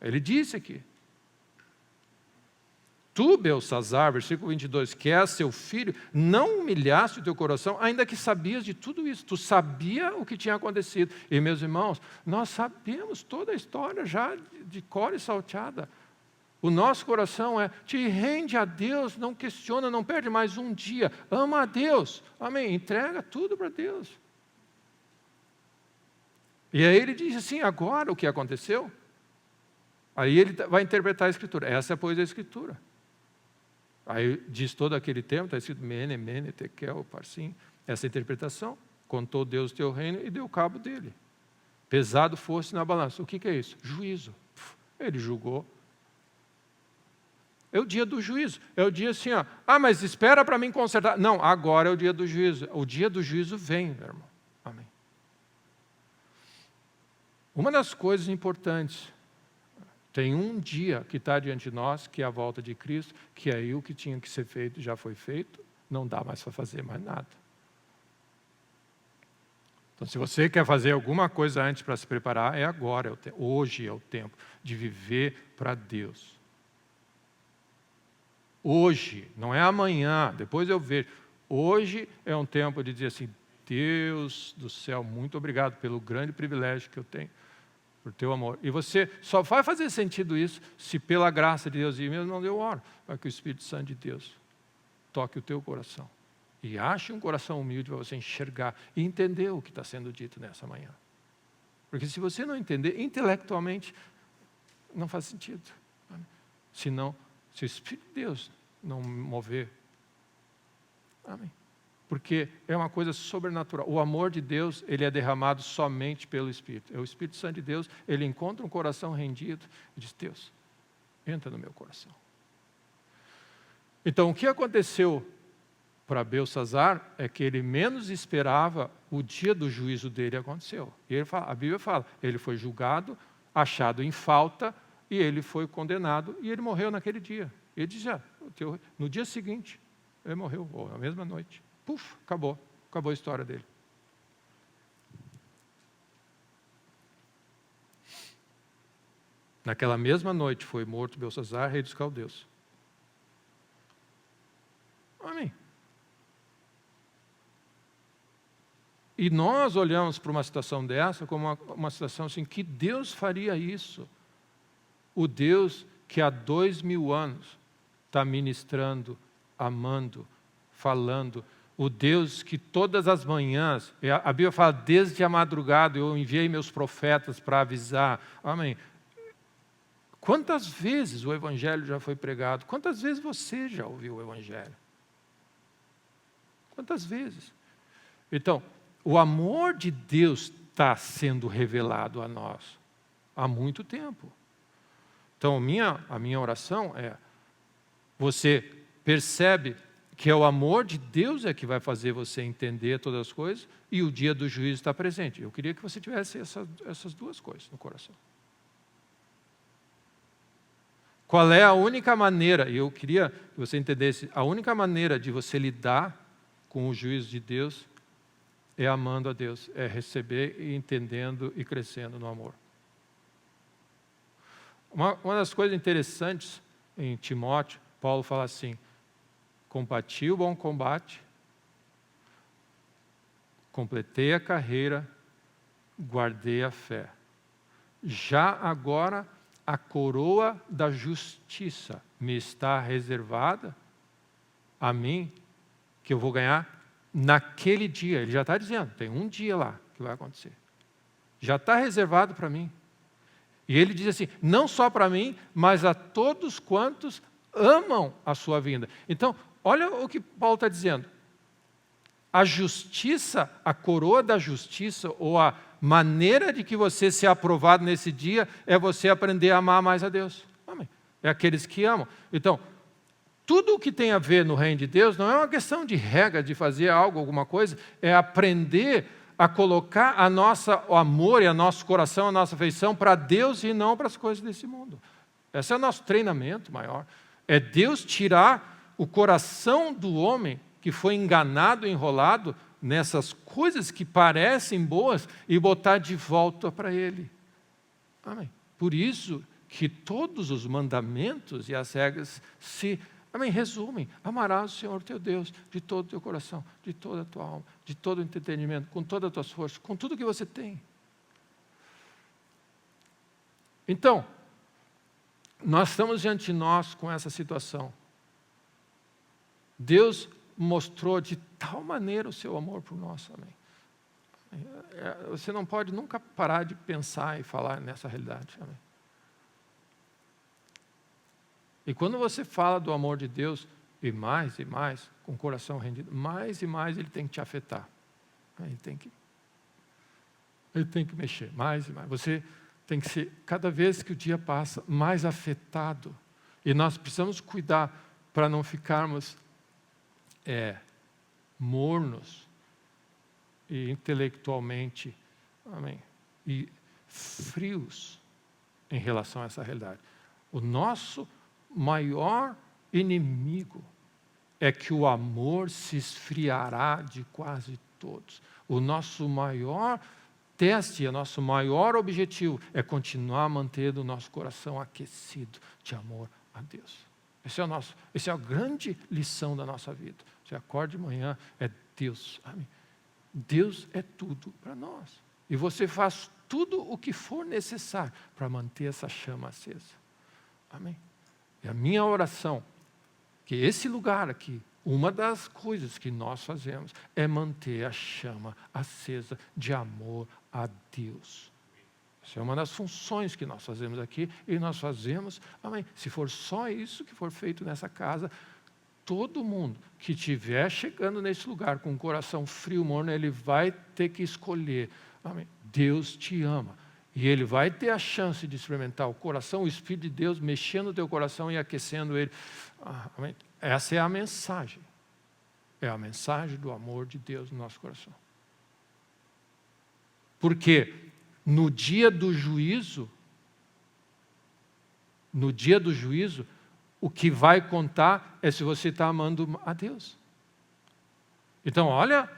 Ele disse aqui. Tu, Belsazzar, versículo 22, que és seu filho, não humilhaste o teu coração, ainda que sabias de tudo isso. Tu sabia o que tinha acontecido. E, meus irmãos, nós sabemos toda a história já de cor e salteada. O nosso coração te rende a Deus, não questiona, não perde mais um dia. Ama a Deus. Amém. Entrega tudo para Deus. E aí ele diz assim, agora o que aconteceu? Aí ele vai interpretar a Escritura. Essa é, pois, a Escritura. Aí diz todo aquele termo, está escrito Mene, Mene, Tekel, Parsim. Essa interpretação, contou Deus teu reino e deu cabo dele. Pesado fosse na balança. O que é isso? Juízo. Ele julgou. É o dia do juízo. É o dia assim, mas espera para mim consertar. Não, agora é o dia do juízo. O dia do juízo vem, meu irmão. Amém. Uma das coisas importantes, tem um dia que está diante de nós, que é a volta de Cristo, que aí o que tinha que ser feito já foi feito, não dá mais para fazer mais nada. Então, se você quer fazer alguma coisa antes para se preparar, é agora, hoje é o tempo de viver para Deus. Hoje, não é amanhã, depois eu vejo. Hoje é um tempo de dizer assim, Deus do céu, muito obrigado pelo grande privilégio que eu tenho, por teu amor. E você só vai fazer sentido isso se pela graça de Deus, e mesmo não deu hora, para que o Espírito Santo de Deus toque o teu coração. E ache um coração humilde para você enxergar e entender o que está sendo dito nessa manhã. Porque se você não entender intelectualmente, não faz sentido. Senão, se o Espírito de Deus não mover, amém. Porque é uma coisa sobrenatural. O amor de Deus, ele é derramado somente pelo Espírito. É o Espírito Santo de Deus, ele encontra um coração rendido e diz, Deus, entra no meu coração. Então, o que aconteceu para Belsazzar é que ele menos esperava, o dia do juízo dele aconteceu. E ele fala, a Bíblia fala, ele foi julgado, achado em falta, e ele foi condenado, e ele morreu naquele dia. Ele diz, no dia seguinte, ele morreu, ou na mesma noite. Puf, acabou a história dele. Naquela mesma noite foi morto Belsazzar, rei dos caldeus. Amém. E nós olhamos para uma situação dessa como uma situação assim, que Deus faria isso? O Deus que há 2000 anos está ministrando, amando, falando. O Deus que todas as manhãs, a Bíblia fala, desde a madrugada eu enviei meus profetas para avisar. Amém. Quantas vezes o Evangelho já foi pregado? Quantas vezes você já ouviu o Evangelho? Quantas vezes? Então, o amor de Deus está sendo revelado a nós há muito tempo. Então, a minha oração é, você percebe que é o amor de Deus que vai fazer você entender todas as coisas e o dia do juízo está presente. Eu queria que você tivesse essas duas coisas no coração. Qual é a única maneira, e eu queria que você entendesse, a única maneira de você lidar com o juízo de Deus é amando a Deus, é receber e entendendo e crescendo no amor. Uma das coisas interessantes em Timóteo, Paulo fala assim, combati o bom combate, completei a carreira, guardei a fé. Já agora, a coroa da justiça me está reservada a mim que eu vou ganhar naquele dia. Ele já está dizendo, tem um dia lá que vai acontecer. Já está reservado para mim. E ele diz assim, não só para mim, mas a todos quantos amam a sua vinda. Então, olha o que Paulo está dizendo. A justiça, a coroa da justiça, ou a maneira de que você ser aprovado nesse dia, é você aprender a amar mais a Deus. Amém. É aqueles que amam. Então, tudo o que tem a ver no reino de Deus não é uma questão de regra, de fazer algo, alguma coisa, é aprender a colocar o amor e o nosso coração, a nossa afeição para Deus e não para as coisas desse mundo. Esse é o nosso treinamento maior. É Deus tirar o coração do homem que foi enganado, enrolado nessas coisas que parecem boas e botar de volta para Ele. Amém. Por isso que todos os mandamentos e as regras se resumem. Amarás o Senhor teu Deus de todo o teu coração, de toda a tua alma, de todo o entendimento, com todas as tuas forças, com tudo que você tem. Então, nós estamos diante de nós com essa situação. Deus mostrou de tal maneira o seu amor por nós. Amém. Você não pode nunca parar de pensar e falar nessa realidade. Amém. E quando você fala do amor de Deus, e mais, com o coração rendido, mais e mais Ele tem que te afetar. Ele tem que mexer, mais e mais. Você tem que ser, cada vez que o dia passa, mais afetado. E nós precisamos cuidar para não ficarmos mornos e intelectualmente, e frios em relação a essa realidade. O nosso maior inimigo é que o amor se esfriará de quase todos. O nosso maior teste, o nosso maior objetivo é continuar mantendo o nosso coração aquecido de amor a Deus. Essa é a grande lição da nossa vida. Você acorda de manhã, é Deus. Amém. Deus é tudo para nós. E você faz tudo o que for necessário para manter essa chama acesa. Amém. E a minha oração, que esse lugar aqui, uma das coisas que nós fazemos é manter a chama acesa de amor a Deus. Essa é uma das funções que nós fazemos aqui, e nós fazemos, amém. Se for só isso que for feito nessa casa, todo mundo que estiver chegando nesse lugar com o coração frio, morno, ele vai ter que escolher, amém. Deus te ama. E ele vai ter a chance de experimentar o coração, o Espírito de Deus mexendo no teu coração e aquecendo ele. Amém. Essa é a mensagem. É a mensagem do amor de Deus no nosso coração. Porque no dia do juízo, o que vai contar é se você está amando a Deus. Então, olha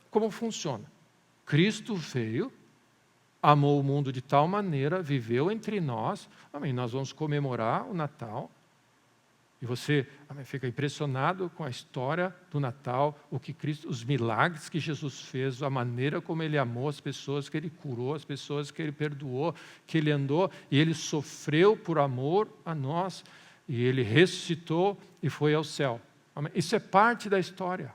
como funciona. Cristo veio, amou o mundo de tal maneira, viveu entre nós. Amém. Nós vamos comemorar o Natal. E você fica impressionado com a história do Natal, os milagres que Jesus fez, a maneira como Ele amou as pessoas, que Ele curou as pessoas, que Ele perdoou, que Ele andou, e Ele sofreu por amor a nós, e Ele ressuscitou e foi ao céu. Amém? Isso é parte da história.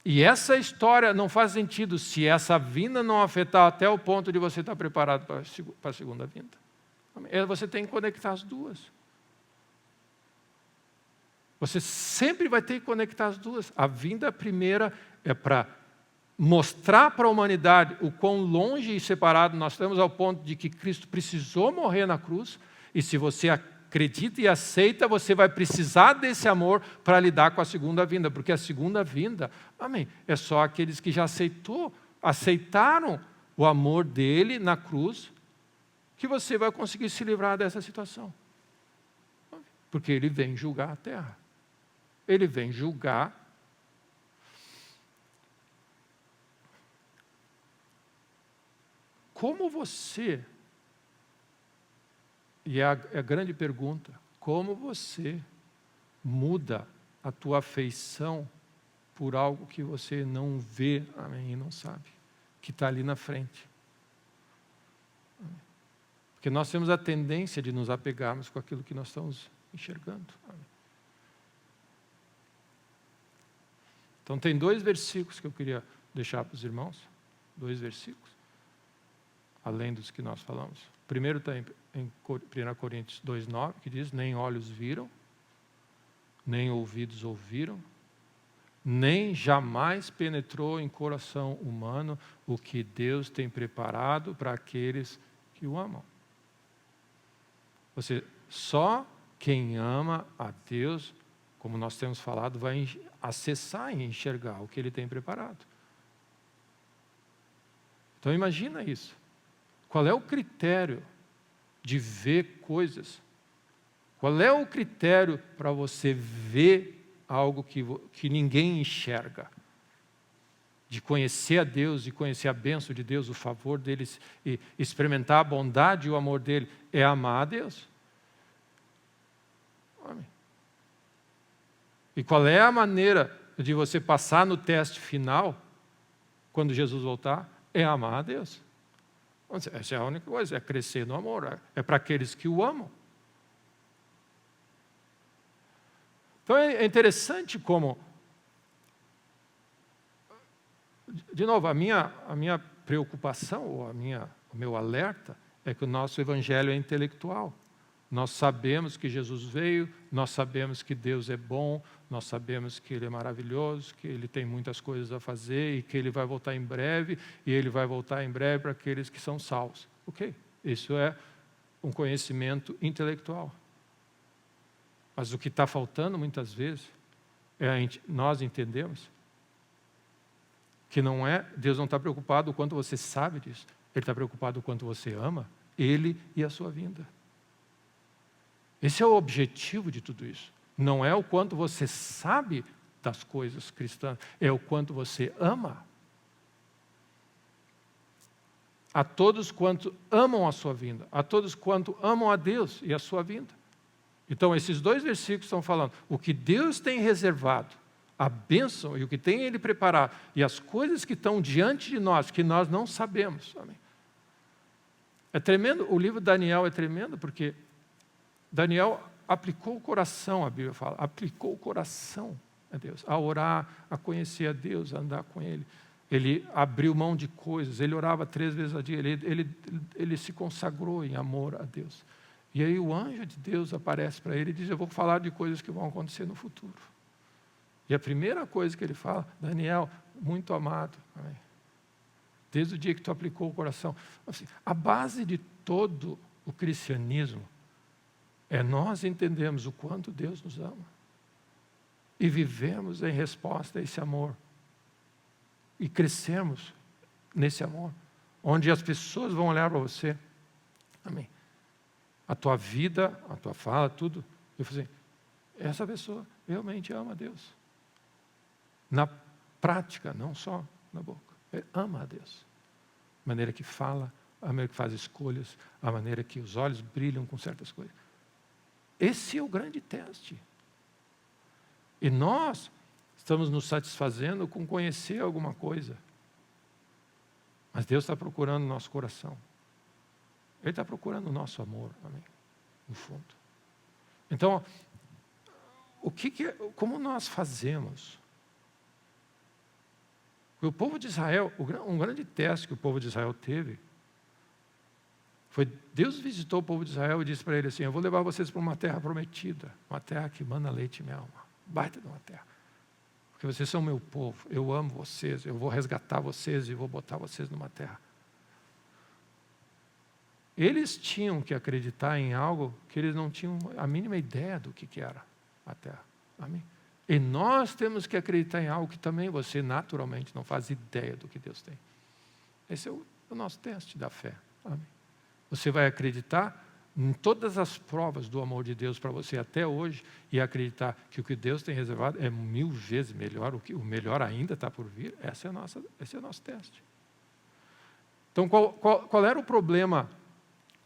E essa história não faz sentido se essa vinda não afetar até o ponto de você estar preparado para a segunda vinda. Você tem que conectar as duas. Você sempre vai ter que conectar as duas. A vinda primeira é para mostrar para a humanidade o quão longe e separado nós estamos, ao ponto de que Cristo precisou morrer na cruz. E se você acredita e aceita, você vai precisar desse amor para lidar com a segunda vinda. Porque a segunda vinda, amém, é só aqueles que já aceitaram o amor dele na cruz, que você vai conseguir se livrar dessa situação. Porque Ele vem julgar a terra. Ele vem julgar como você, e é a grande pergunta, como você muda a tua afeição por algo que você não vê, amém, e não sabe, que está ali na frente. Porque nós temos a tendência de nos apegarmos com aquilo que nós estamos enxergando. Então tem 2 versículos que eu queria deixar para os irmãos. 2 versículos, além dos que nós falamos. O primeiro está em 1 Coríntios 2,9, que diz: nem olhos viram, nem ouvidos ouviram, nem jamais penetrou em coração humano o que Deus tem preparado para aqueles que o amam. Ou seja, só quem ama a Deus, como nós temos falado, vai acessar e enxergar o que Ele tem preparado. Então imagina isso. Qual é o critério de ver coisas? Qual é o critério para você ver algo que ninguém enxerga? De conhecer a Deus, de conhecer a bênção de Deus, o favor dele, e experimentar a bondade e o amor dele, é amar a Deus. Amém. E qual é a maneira de você passar no teste final, quando Jesus voltar? É amar a Deus. Essa é a única coisa, é crescer no amor, é para aqueles que o amam. Então é interessante como, de novo, a minha preocupação, ou o meu alerta, é que o nosso evangelho é intelectual. Nós sabemos que Jesus veio, nós sabemos que Deus é bom, nós sabemos que Ele é maravilhoso, que Ele tem muitas coisas a fazer e que Ele vai voltar em breve, e Ele vai voltar em breve para aqueles que são salvos. Ok, isso é um conhecimento intelectual. Mas o que está faltando muitas vezes é nós entendemos que Deus não está preocupado o quanto você sabe disso, Ele está preocupado o quanto você ama Ele e a sua vinda. Esse é o objetivo de tudo isso. Não é o quanto você sabe das coisas cristãs, é o quanto você ama. A todos quanto amam a sua vinda, a todos quanto amam a Deus e a sua vinda. Então, esses 2 versículos estão falando o que Deus tem reservado, a bênção e o que tem Ele preparado, e as coisas que estão diante de nós, que nós não sabemos. Amém? É tremendo, o livro de Daniel é tremendo, porque Daniel aplicou o coração, a Bíblia fala, aplicou o coração a Deus, a orar, a conhecer a Deus, a andar com Ele. Ele abriu mão de coisas, ele orava 3 vezes ao dia, ele se consagrou em amor a Deus. E aí o anjo de Deus aparece para ele e diz: eu vou falar de coisas que vão acontecer no futuro. E a primeira coisa que ele fala: Daniel, muito amado, amém, desde o dia que tu aplicou o coração. Assim, a base de todo o cristianismo é nós entendermos o quanto Deus nos ama e vivemos em resposta a esse amor e crescermos nesse amor, onde as pessoas vão olhar para você, amém, a tua vida, a tua fala, tudo, e eu falei assim: essa pessoa realmente ama a Deus, na prática, não só na boca, ele ama a Deus, a maneira que fala, a maneira que faz escolhas, a maneira que os olhos brilham com certas coisas. Esse é o grande teste. E nós estamos nos satisfazendo com conhecer alguma coisa. Mas Deus está procurando o nosso coração. Ele está procurando o nosso amor, amém, no fundo. Então, como nós fazemos? O povo de Israel, um grande teste que o povo de Israel teve, foi Deus visitou o povo de Israel e disse para ele assim: eu vou levar vocês para uma terra prometida, uma terra que mana leite e mel, uma baita de uma terra. Porque vocês são meu povo, eu amo vocês, eu vou resgatar vocês e vou botar vocês numa terra. Eles tinham que acreditar em algo que eles não tinham a mínima ideia do que era a terra. Amém? E nós temos que acreditar em algo que também você naturalmente não faz ideia do que Deus tem. Esse é o nosso teste da fé. Amém? Você vai acreditar em todas as provas do amor de Deus para você até hoje e acreditar que o que Deus tem reservado é 1000 vezes melhor, o melhor ainda está por vir. Esse é o nosso teste. Então, qual era o problema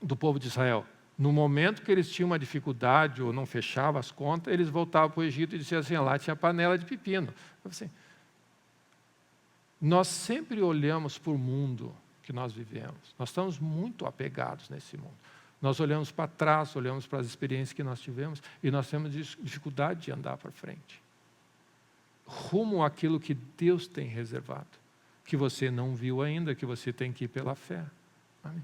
do povo de Israel? No momento que eles tinham uma dificuldade ou não fechavam as contas, eles voltavam para o Egito e diziam assim: lá tinha panela de pepino. Assim, nós sempre olhamos para o mundo que nós vivemos. Nós estamos muito apegados nesse mundo. Nós olhamos para trás, olhamos para as experiências que nós tivemos e nós temos dificuldade de andar para frente. rumo àquilo que Deus tem reservado, que você não viu ainda, que você tem que ir pela fé. Amém?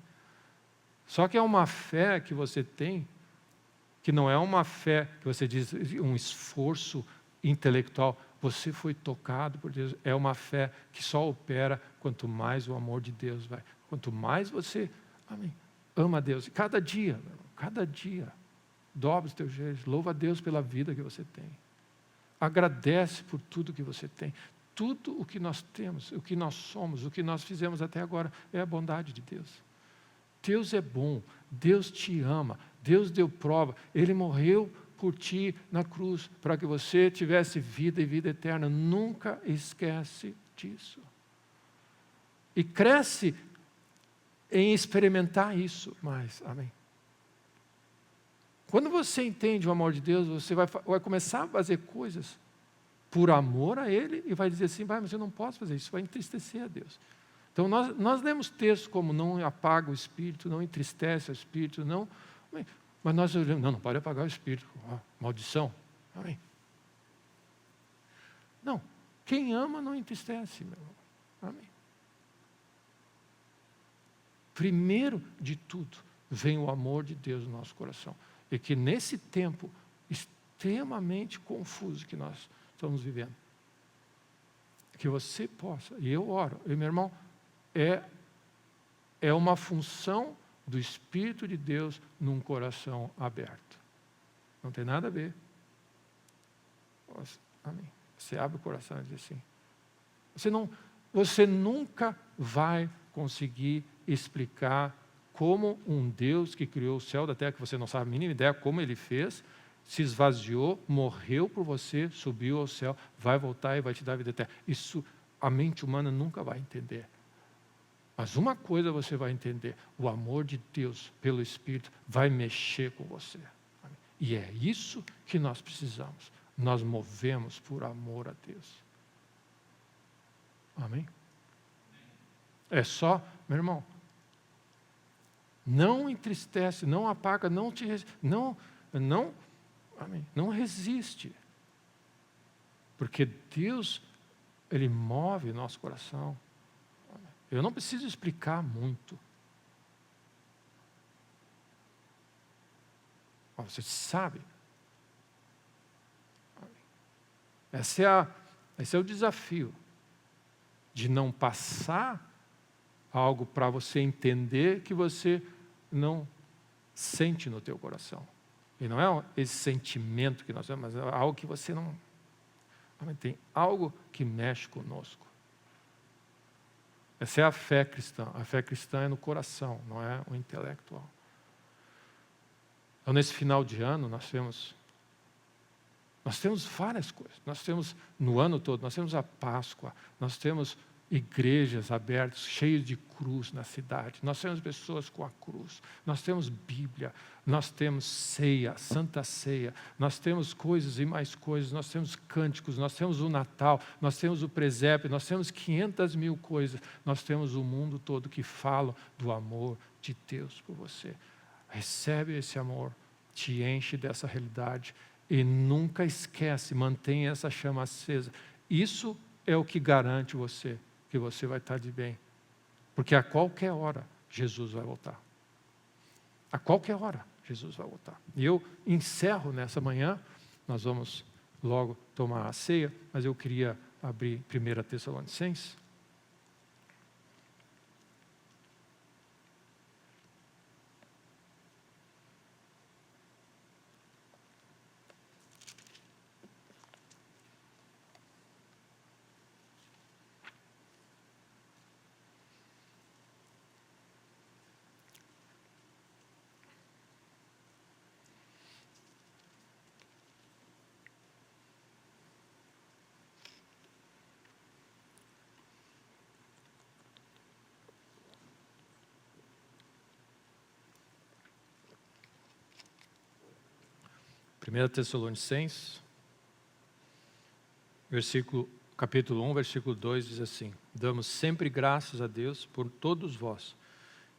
Só que é uma fé que você tem, que não é uma fé que você diz, um esforço intelectual. Você foi tocado por Deus. É uma fé que só opera quanto mais o amor de Deus vai. Quanto mais você, amém, ama a Deus. Cada dia, dobra os teus joelhos, louva a Deus pela vida que você tem. Agradece por tudo que você tem. Tudo o que nós temos, o que nós somos, o que nós fizemos até agora é a bondade de Deus. Deus é bom, Deus te ama, Deus deu prova, Ele morreu por ti na cruz, para que você tivesse vida e vida eterna. Nunca esquece disso. E cresce em experimentar isso mais. Amém. Quando você entende o amor de Deus, você vai começar a fazer coisas por amor a Ele e vai dizer assim, mas eu não posso fazer isso, vai entristecer a Deus. Então nós lemos textos como não apaga o Espírito, não entristece o Espírito, não, mas nós olhamos, não pode apagar o Espírito, maldição. Amém. Não, quem ama não entristece, meu irmão. Amém. Primeiro de tudo, vem o amor de Deus no nosso coração. E que nesse tempo extremamente confuso que nós estamos vivendo, que você possa, e eu oro, e meu irmão, é uma função do Espírito de Deus num coração aberto. Não tem nada a ver. Amém. Você abre o coração e diz assim. Você nunca vai conseguir explicar como um Deus que criou o céu da terra, que você não sabe a mínima ideia como Ele fez, se esvaziou, morreu por você, subiu ao céu, vai voltar e vai te dar a vida eterna. Isso a mente humana nunca vai entender. Mas uma coisa você vai entender, o amor de Deus pelo Espírito vai mexer com você. Amém? E é isso que nós precisamos. Nós movemos por amor a Deus. Amém? É só, meu irmão, não entristece, não apaga, amém, não resiste. Porque Deus, Ele move nosso coração. Eu não preciso explicar muito. Você sabe. Esse é o desafio. De não passar algo para você entender que você não sente no teu coração. E não é esse sentimento que nós temos, mas é algo que você não... Tem algo que mexe conosco. Essa é a fé cristã. A fé cristã é no coração, não é o intelectual. Então, nesse final de ano, nós temos várias coisas. Nós temos, no ano todo, nós temos a Páscoa, nós temos igrejas abertas, cheias de cruz na cidade. Nós temos pessoas com a cruz. Nós temos Bíblia. Nós temos ceia, Santa Ceia. Nós temos coisas e mais coisas. Nós temos cânticos. Nós temos o Natal. Nós temos o presépio. Nós temos 500 mil coisas. Nós temos o mundo todo que fala do amor de Deus por você. Recebe esse amor. Te enche dessa realidade. E nunca esquece. Mantenha essa chama acesa. Isso é o que garante você que você vai estar de bem. Porque a qualquer hora, Jesus vai voltar. A qualquer hora, Jesus vai voltar. E eu encerro nessa manhã, nós vamos logo tomar a ceia, mas eu queria abrir 1 Tessalonicenses. Primeira Tessalonicenses, capítulo 1, versículo 2, diz assim: damos sempre graças a Deus por todos vós,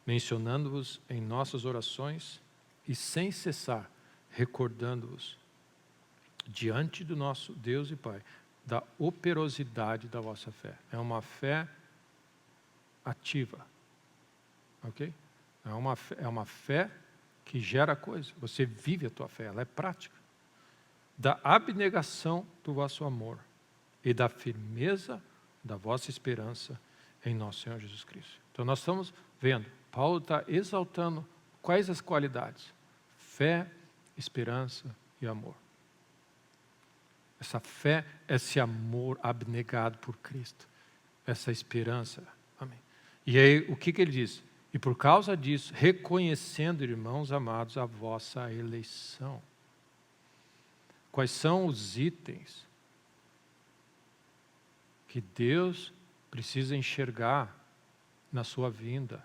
mencionando-vos em nossas orações e sem cessar, recordando-vos diante do nosso Deus e Pai, da operosidade da vossa fé. É uma fé ativa. Ok? É uma fé que gera coisa. Você vive a tua fé, ela é prática. Da abnegação do vosso amor e da firmeza da vossa esperança em nosso Senhor Jesus Cristo. Então nós estamos vendo, Paulo está exaltando quais as qualidades? Fé, esperança e amor. Essa fé, esse amor abnegado por Cristo, essa esperança. Amém. E aí, o que ele diz? E por causa disso, reconhecendo, irmãos amados, a vossa eleição. Quais são os itens que Deus precisa enxergar na sua vinda?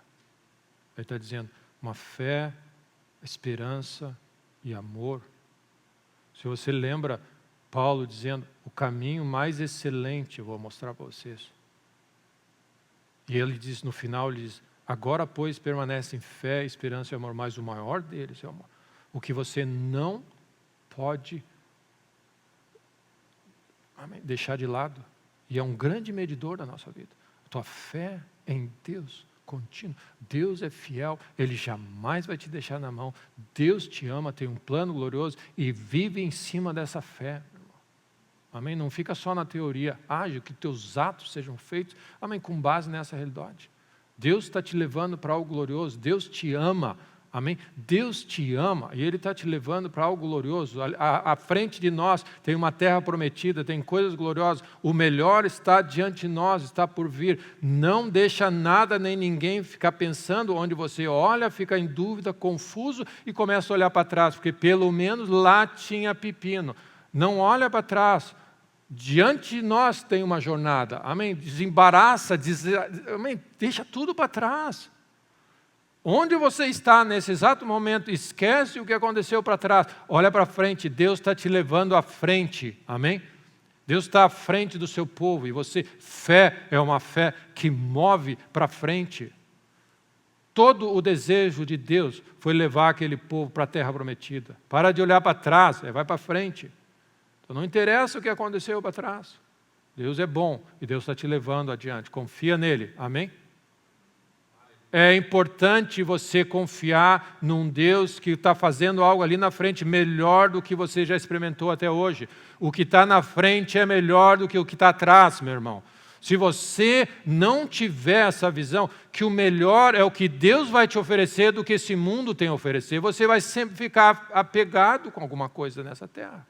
Ele está dizendo, uma fé, esperança e amor. Se você lembra Paulo dizendo, o caminho mais excelente eu vou mostrar para vocês. E ele diz, no final, ele diz, agora, pois, permanecem fé, esperança e amor, mas o maior deles é o amor. O que você não pode deixar de lado. E é um grande medidor da nossa vida. A tua fé em Deus, contínua. Deus é fiel, Ele jamais vai te deixar na mão. Deus te ama, tem um plano glorioso e vive em cima dessa fé. Amém? Não fica só na teoria. Age, que teus atos sejam feitos. Amém? Com base nessa realidade. Deus está te levando para algo glorioso. Deus te ama. Amém? Deus te ama e Ele está te levando para algo glorioso. À frente de nós tem uma terra prometida, tem coisas gloriosas. O melhor está diante de nós, está por vir. Não deixa nada nem ninguém ficar pensando onde você olha, fica em dúvida, confuso e começa a olhar para trás, porque pelo menos lá tinha pepino. Não olha para trás. Diante de nós tem uma jornada. Amém? Desembaraça, amém? Deixa tudo para trás. Onde você está nesse exato momento, esquece o que aconteceu para trás. Olha para frente, Deus está te levando à frente. Amém? Deus está à frente do seu povo. E você, fé é uma fé que move para frente. Todo o desejo de Deus foi levar aquele povo para a terra prometida. Para de olhar para trás, vai para frente. Então não interessa o que aconteceu para trás. Deus é bom e Deus está te levando adiante. Confia nele. Amém? É importante você confiar num Deus que está fazendo algo ali na frente melhor do que você já experimentou até hoje. O que está na frente é melhor do que o que está atrás, meu irmão. Se você não tiver essa visão, que o melhor é o que Deus vai te oferecer do que esse mundo tem a oferecer, você vai sempre ficar apegado com alguma coisa nessa terra.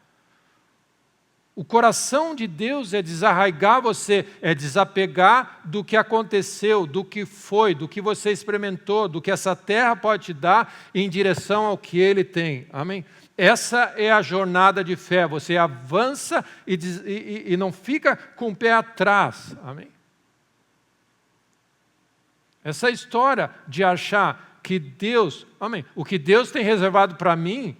O coração de Deus é desarraigar você, é desapegar do que aconteceu, do que foi, do que você experimentou, do que essa terra pode te dar em direção ao que Ele tem. Amém? Essa é a jornada de fé. Você avança e não fica com o pé atrás. Amém? Essa história de achar que Deus, amém, o que Deus tem reservado para mim,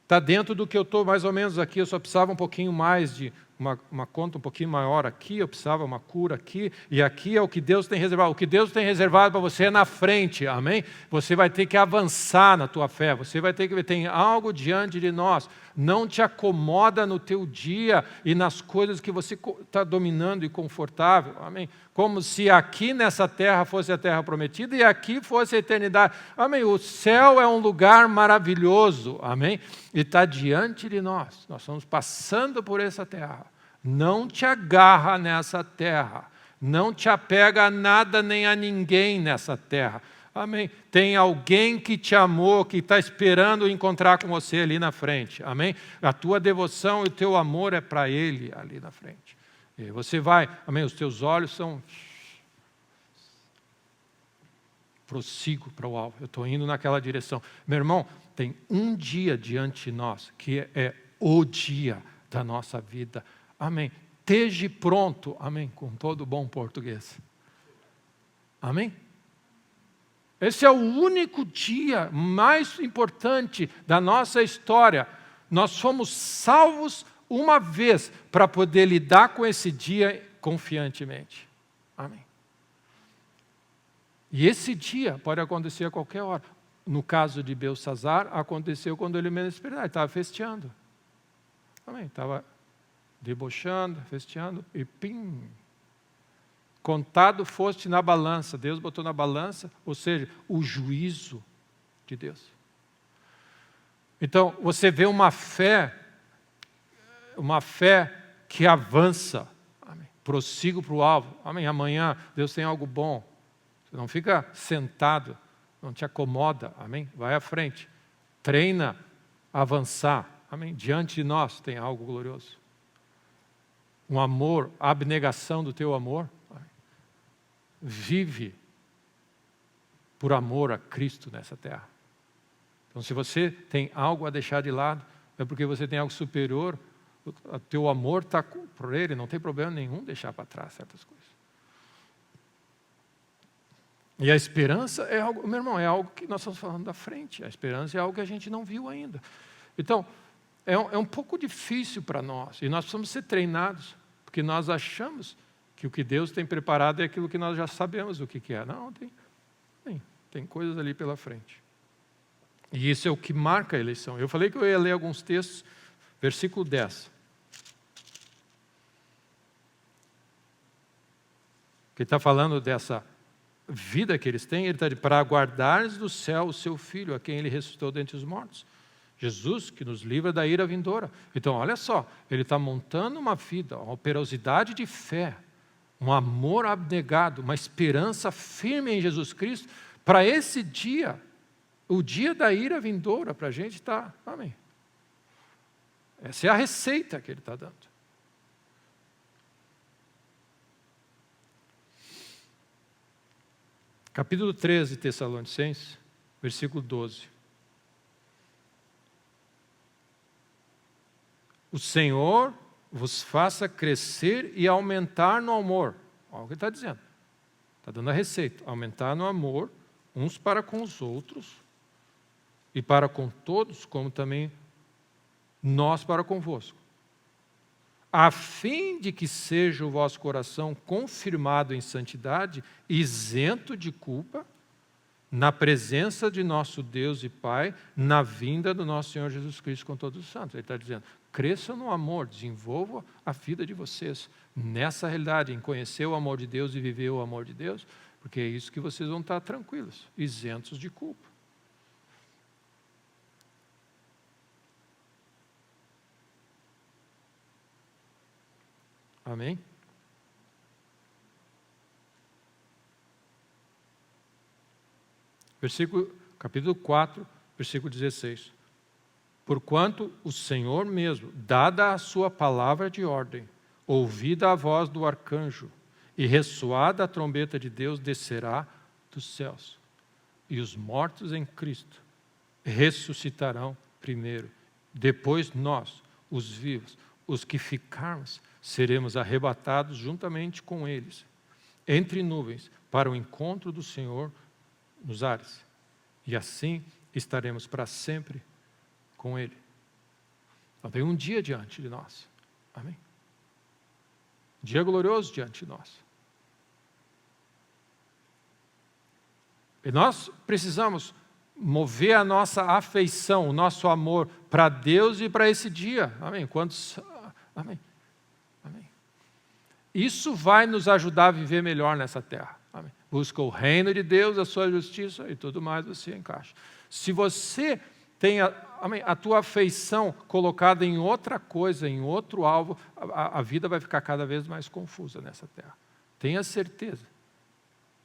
está dentro do que eu estou mais ou menos aqui. Eu só precisava um pouquinho mais de uma conta um pouquinho maior aqui, eu precisava uma cura aqui, e aqui é o que Deus tem reservado. O que Deus tem reservado para você é na frente, amém? Você vai ter que avançar na tua fé, você vai ter que ver, tem algo diante de nós. Não te acomoda no teu dia e nas coisas que você está dominando e confortável, amém? Como se aqui nessa terra fosse a terra prometida e aqui fosse a eternidade, amém? O céu é um lugar maravilhoso, amém? E está diante de nós, nós estamos passando por essa terra. Não te agarra nessa terra, não te apega a nada nem a ninguém nessa terra. Amém? Tem alguém que te amou, que está esperando encontrar com você ali na frente. Amém? A tua devoção e o teu amor é para Ele ali na frente. E você vai, amém? Os teus olhos são... Prossigo para o alvo, eu estou indo naquela direção. Meu irmão, tem um dia diante de nós, que é o dia da nossa vida. Amém? Esteja pronto, amém? Com todo bom português. Amém? Esse é o único dia mais importante da nossa história. Nós fomos salvos uma vez para poder lidar com esse dia confiantemente. Amém? E esse dia pode acontecer a qualquer hora. No caso de Belsazar, aconteceu quando ele menos esperava. Ele estava festeando. Amém? Estava debochando, festeando, e pim! Contado foste na balança. Deus botou na balança, ou seja, o juízo de Deus. Então, você vê uma fé que avança. Amém. Prossigo para o alvo. Amém. Amanhã Deus tem algo bom. Você não fica sentado, não te acomoda. Amém. Vai à frente. Treina a avançar. Amém. Diante de nós tem algo glorioso. Um amor, a abnegação do teu amor. Amém. Vive por amor a Cristo nessa terra. Então, se você tem algo a deixar de lado, é porque você tem algo superior, o teu amor está por Ele, não tem problema nenhum deixar para trás certas coisas. E a esperança é algo, meu irmão, é algo que nós estamos falando da frente. A esperança é algo que a gente não viu ainda. Então, é um pouco difícil para nós, e nós precisamos ser treinados, porque nós achamos que o que Deus tem preparado é aquilo que nós já sabemos o que é. Não, tem coisas ali pela frente. E isso é o que marca a eleição. Eu falei que eu ia ler alguns textos, versículo 10. Que está falando dessa vida que eles têm, ele está dizendo, para aguardares do céu o seu Filho, a quem ele ressuscitou dentre os mortos. Jesus, que nos livra da ira vindoura. Então, olha só, ele está montando uma vida, uma operosidade de fé, um amor abnegado, uma esperança firme em Jesus Cristo, para esse dia, o dia da ira vindoura, para a gente está, amém. Essa é a receita que ele está dando. Capítulo 13 de Tessalonicenses, versículo 12. O Senhor vos faça crescer e aumentar no amor. Olha o que ele está dizendo. Está dando a receita. Aumentar no amor, uns para com os outros, e para com todos, como também nós para convosco. A fim de que seja o vosso coração confirmado em santidade, isento de culpa, na presença de nosso Deus e Pai, na vinda do nosso Senhor Jesus Cristo com todos os santos. Ele está dizendo, cresçam no amor, desenvolvam a vida de vocês nessa realidade, em conhecer o amor de Deus e viver o amor de Deus, porque é isso que vocês vão estar tranquilos, isentos de culpa. Amém? Capítulo 4, versículo 16. Porquanto o Senhor mesmo, dada a sua palavra de ordem, ouvida a voz do arcanjo e ressoada a trombeta de Deus, descerá dos céus. E os mortos em Cristo ressuscitarão primeiro. Depois nós, os vivos, os que ficarmos, seremos arrebatados juntamente com eles, entre nuvens, para o encontro do Senhor nos ares. E assim estaremos para sempre com Ele. Então tem um dia diante de nós. Amém? Dia glorioso diante de nós. E nós precisamos mover a nossa afeição, o nosso amor para Deus e para esse dia. Amém? Quantos... Amém? Amém. Isso vai nos ajudar a viver melhor nessa terra. Amém. Busca o reino de Deus, a sua justiça e tudo mais você encaixa. Se você tem a tua afeição colocada em outra coisa, em outro alvo, a vida vai ficar cada vez mais confusa nessa terra. Tenha certeza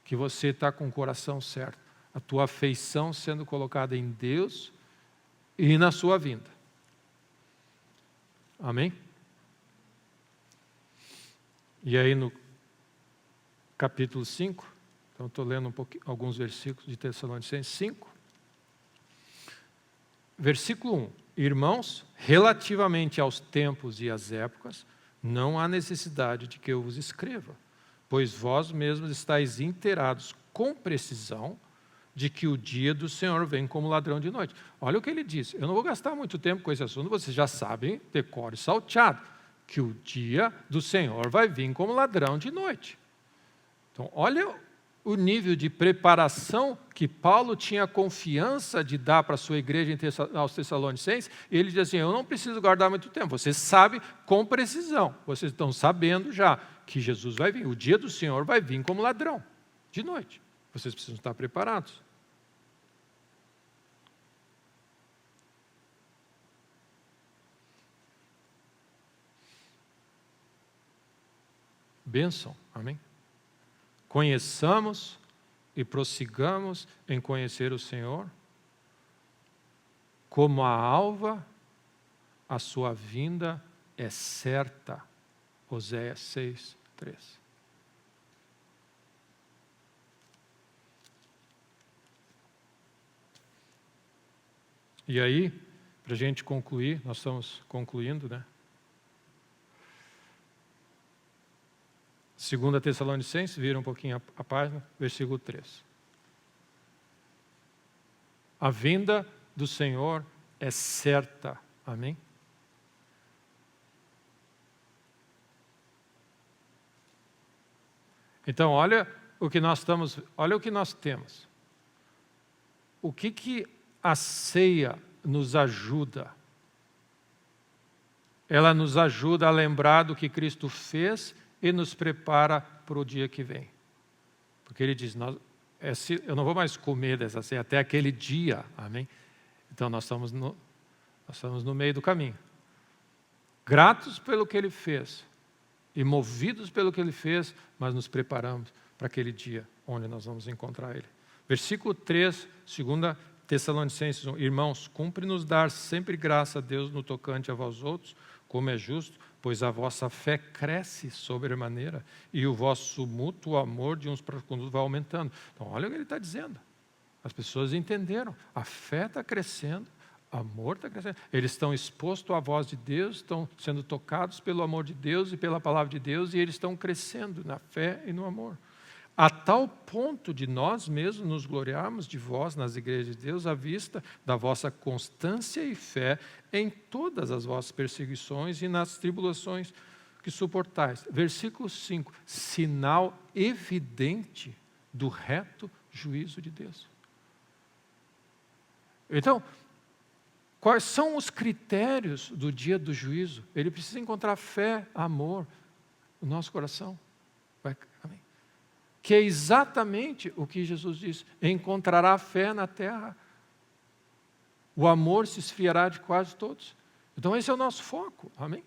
que você está com o coração certo. A tua afeição sendo colocada em Deus e na sua vinda. Amém? E aí no capítulo 5, então estou lendo alguns versículos de Tessalonicenses 5. Versículo 1. Irmãos, relativamente aos tempos e às épocas, não há necessidade de que eu vos escreva, pois vós mesmos estáis inteirados com precisão de que o dia do Senhor vem como ladrão de noite. Olha o que ele diz. Eu não vou gastar muito tempo com esse assunto, vocês já sabem, decoro e salteado, que o dia do Senhor vai vir como ladrão de noite. Então, olha o nível de preparação que Paulo tinha confiança de dar para a sua igreja aos Tessalonicenses, ele diz assim, eu não preciso guardar muito tempo, vocês sabem com precisão, vocês estão sabendo já que Jesus vai vir, o dia do Senhor vai vir como ladrão, de noite, vocês precisam estar preparados. Bênção, amém? Conheçamos e prossigamos em conhecer o Senhor, como a alva, a sua vinda é certa. Oséias 6, 3. E aí, para a gente concluir, nós estamos concluindo, né? 2 Tessalonicenses, vira um pouquinho a página, versículo 3. A vinda do Senhor é certa. Amém? Então, olha o que nós temos. O que a ceia nos ajuda? Ela nos ajuda a lembrar do que Cristo fez e nos prepara para o dia que vem. Porque ele diz, eu não vou mais comer dessa ceia até aquele dia. Amém? Então nós estamos no meio do caminho. Gratos pelo que ele fez e movidos pelo que ele fez, mas nos preparamos para aquele dia onde nós vamos encontrar ele. Versículo 3, 2 Tessalonicenses 1. Irmãos, cumpre-nos dar sempre graça a Deus no tocante a vós outros, como é justo, pois a vossa fé cresce sobremaneira e o vosso mútuo amor de uns para os outros vai aumentando. Então, olha o que ele está dizendo. As pessoas entenderam. A fé está crescendo, o amor está crescendo. Eles estão expostos à voz de Deus, estão sendo tocados pelo amor de Deus e pela palavra de Deus, e eles estão crescendo na fé e no amor. A tal ponto de nós mesmos nos gloriarmos de vós nas igrejas de Deus, à vista da vossa constância e fé em todas as vossas perseguições e nas tribulações que suportais. Versículo 5, sinal evidente do reto juízo de Deus. Então, quais são os critérios do dia do juízo? Ele precisa encontrar fé, amor no nosso coração. Amém? Que é exatamente o que Jesus disse, encontrará fé na terra, o amor se esfriará de quase todos. Então esse é o nosso foco, amém?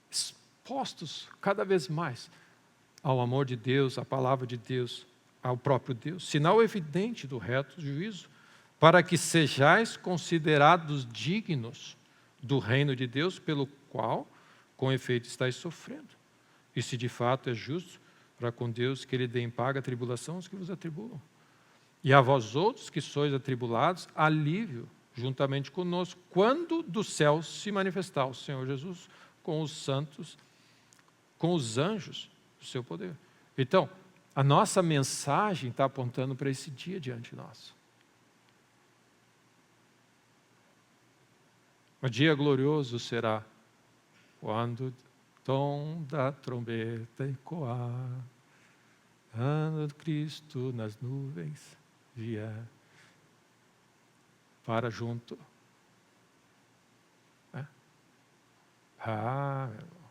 Expostos cada vez mais ao amor de Deus, à palavra de Deus, ao próprio Deus, sinal evidente do reto juízo, para que sejais considerados dignos do reino de Deus, pelo qual, com efeito, estáis sofrendo. E se de fato é justo, para com Deus que Ele dê em paga a tribulação aos que vos atribulam. E a vós outros que sois atribulados, alívio juntamente conosco, quando do céu se manifestar o Senhor Jesus com os santos, com os anjos do seu poder. Então, a nossa mensagem está apontando para esse dia diante de nós. O dia glorioso será quando tom da trombeta ecoar, quando Cristo nas nuvens vier para junto. Meu irmão.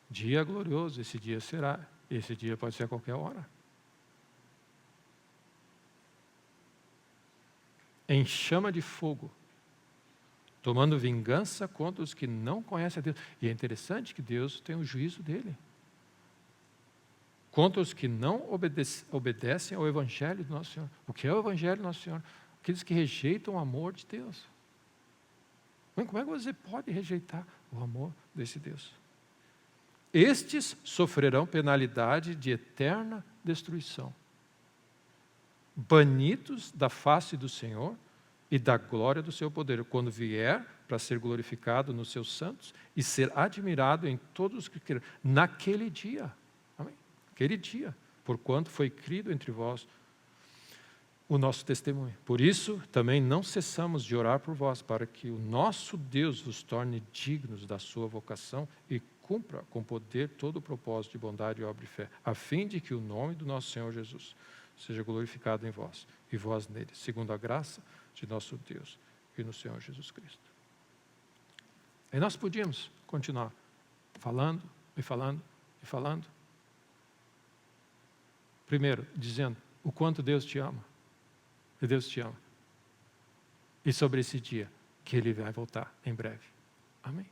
Dia glorioso, esse dia será. Esse dia pode ser a qualquer hora. Em chama de fogo, tomando vingança contra os que não conhecem a Deus. E é interessante que Deus tem o juízo dele. Contra os que não obedecem ao Evangelho do nosso Senhor. O que é o Evangelho do nosso Senhor? Aqueles que rejeitam o amor de Deus. Como é que você pode rejeitar o amor desse Deus? Estes sofrerão penalidade de eterna destruição, banidos da face do Senhor e da glória do seu poder, quando vier para ser glorificado nos seus santos e ser admirado em todos os que creram. Naquele dia, amém? Aquele dia, porquanto foi crido entre vós o nosso testemunho. Por isso, também não cessamos de orar por vós, para que o nosso Deus vos torne dignos da sua vocação e cumpra com poder todo o propósito de bondade, obra e fé, a fim de que o nome do nosso Senhor Jesus seja glorificado em vós, e vós nele, segundo a graça de nosso Deus e no Senhor Jesus Cristo. E nós podíamos continuar falando e falando e falando. Primeiro, dizendo o quanto Deus te ama. E Deus te ama. E sobre esse dia, que Ele vai voltar em breve. Amém?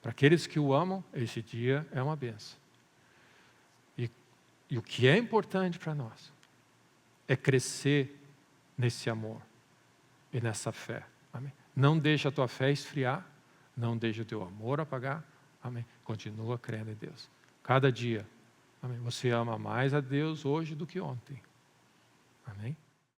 Para aqueles que o amam, esse dia é uma bênção. E o que é importante para nós é crescer nesse amor e nessa fé. Amém? Não deixe a tua fé esfriar, não deixe o teu amor apagar. Amém? Continua crendo em Deus. Cada dia, amém, você ama mais a Deus hoje do que ontem. Amém?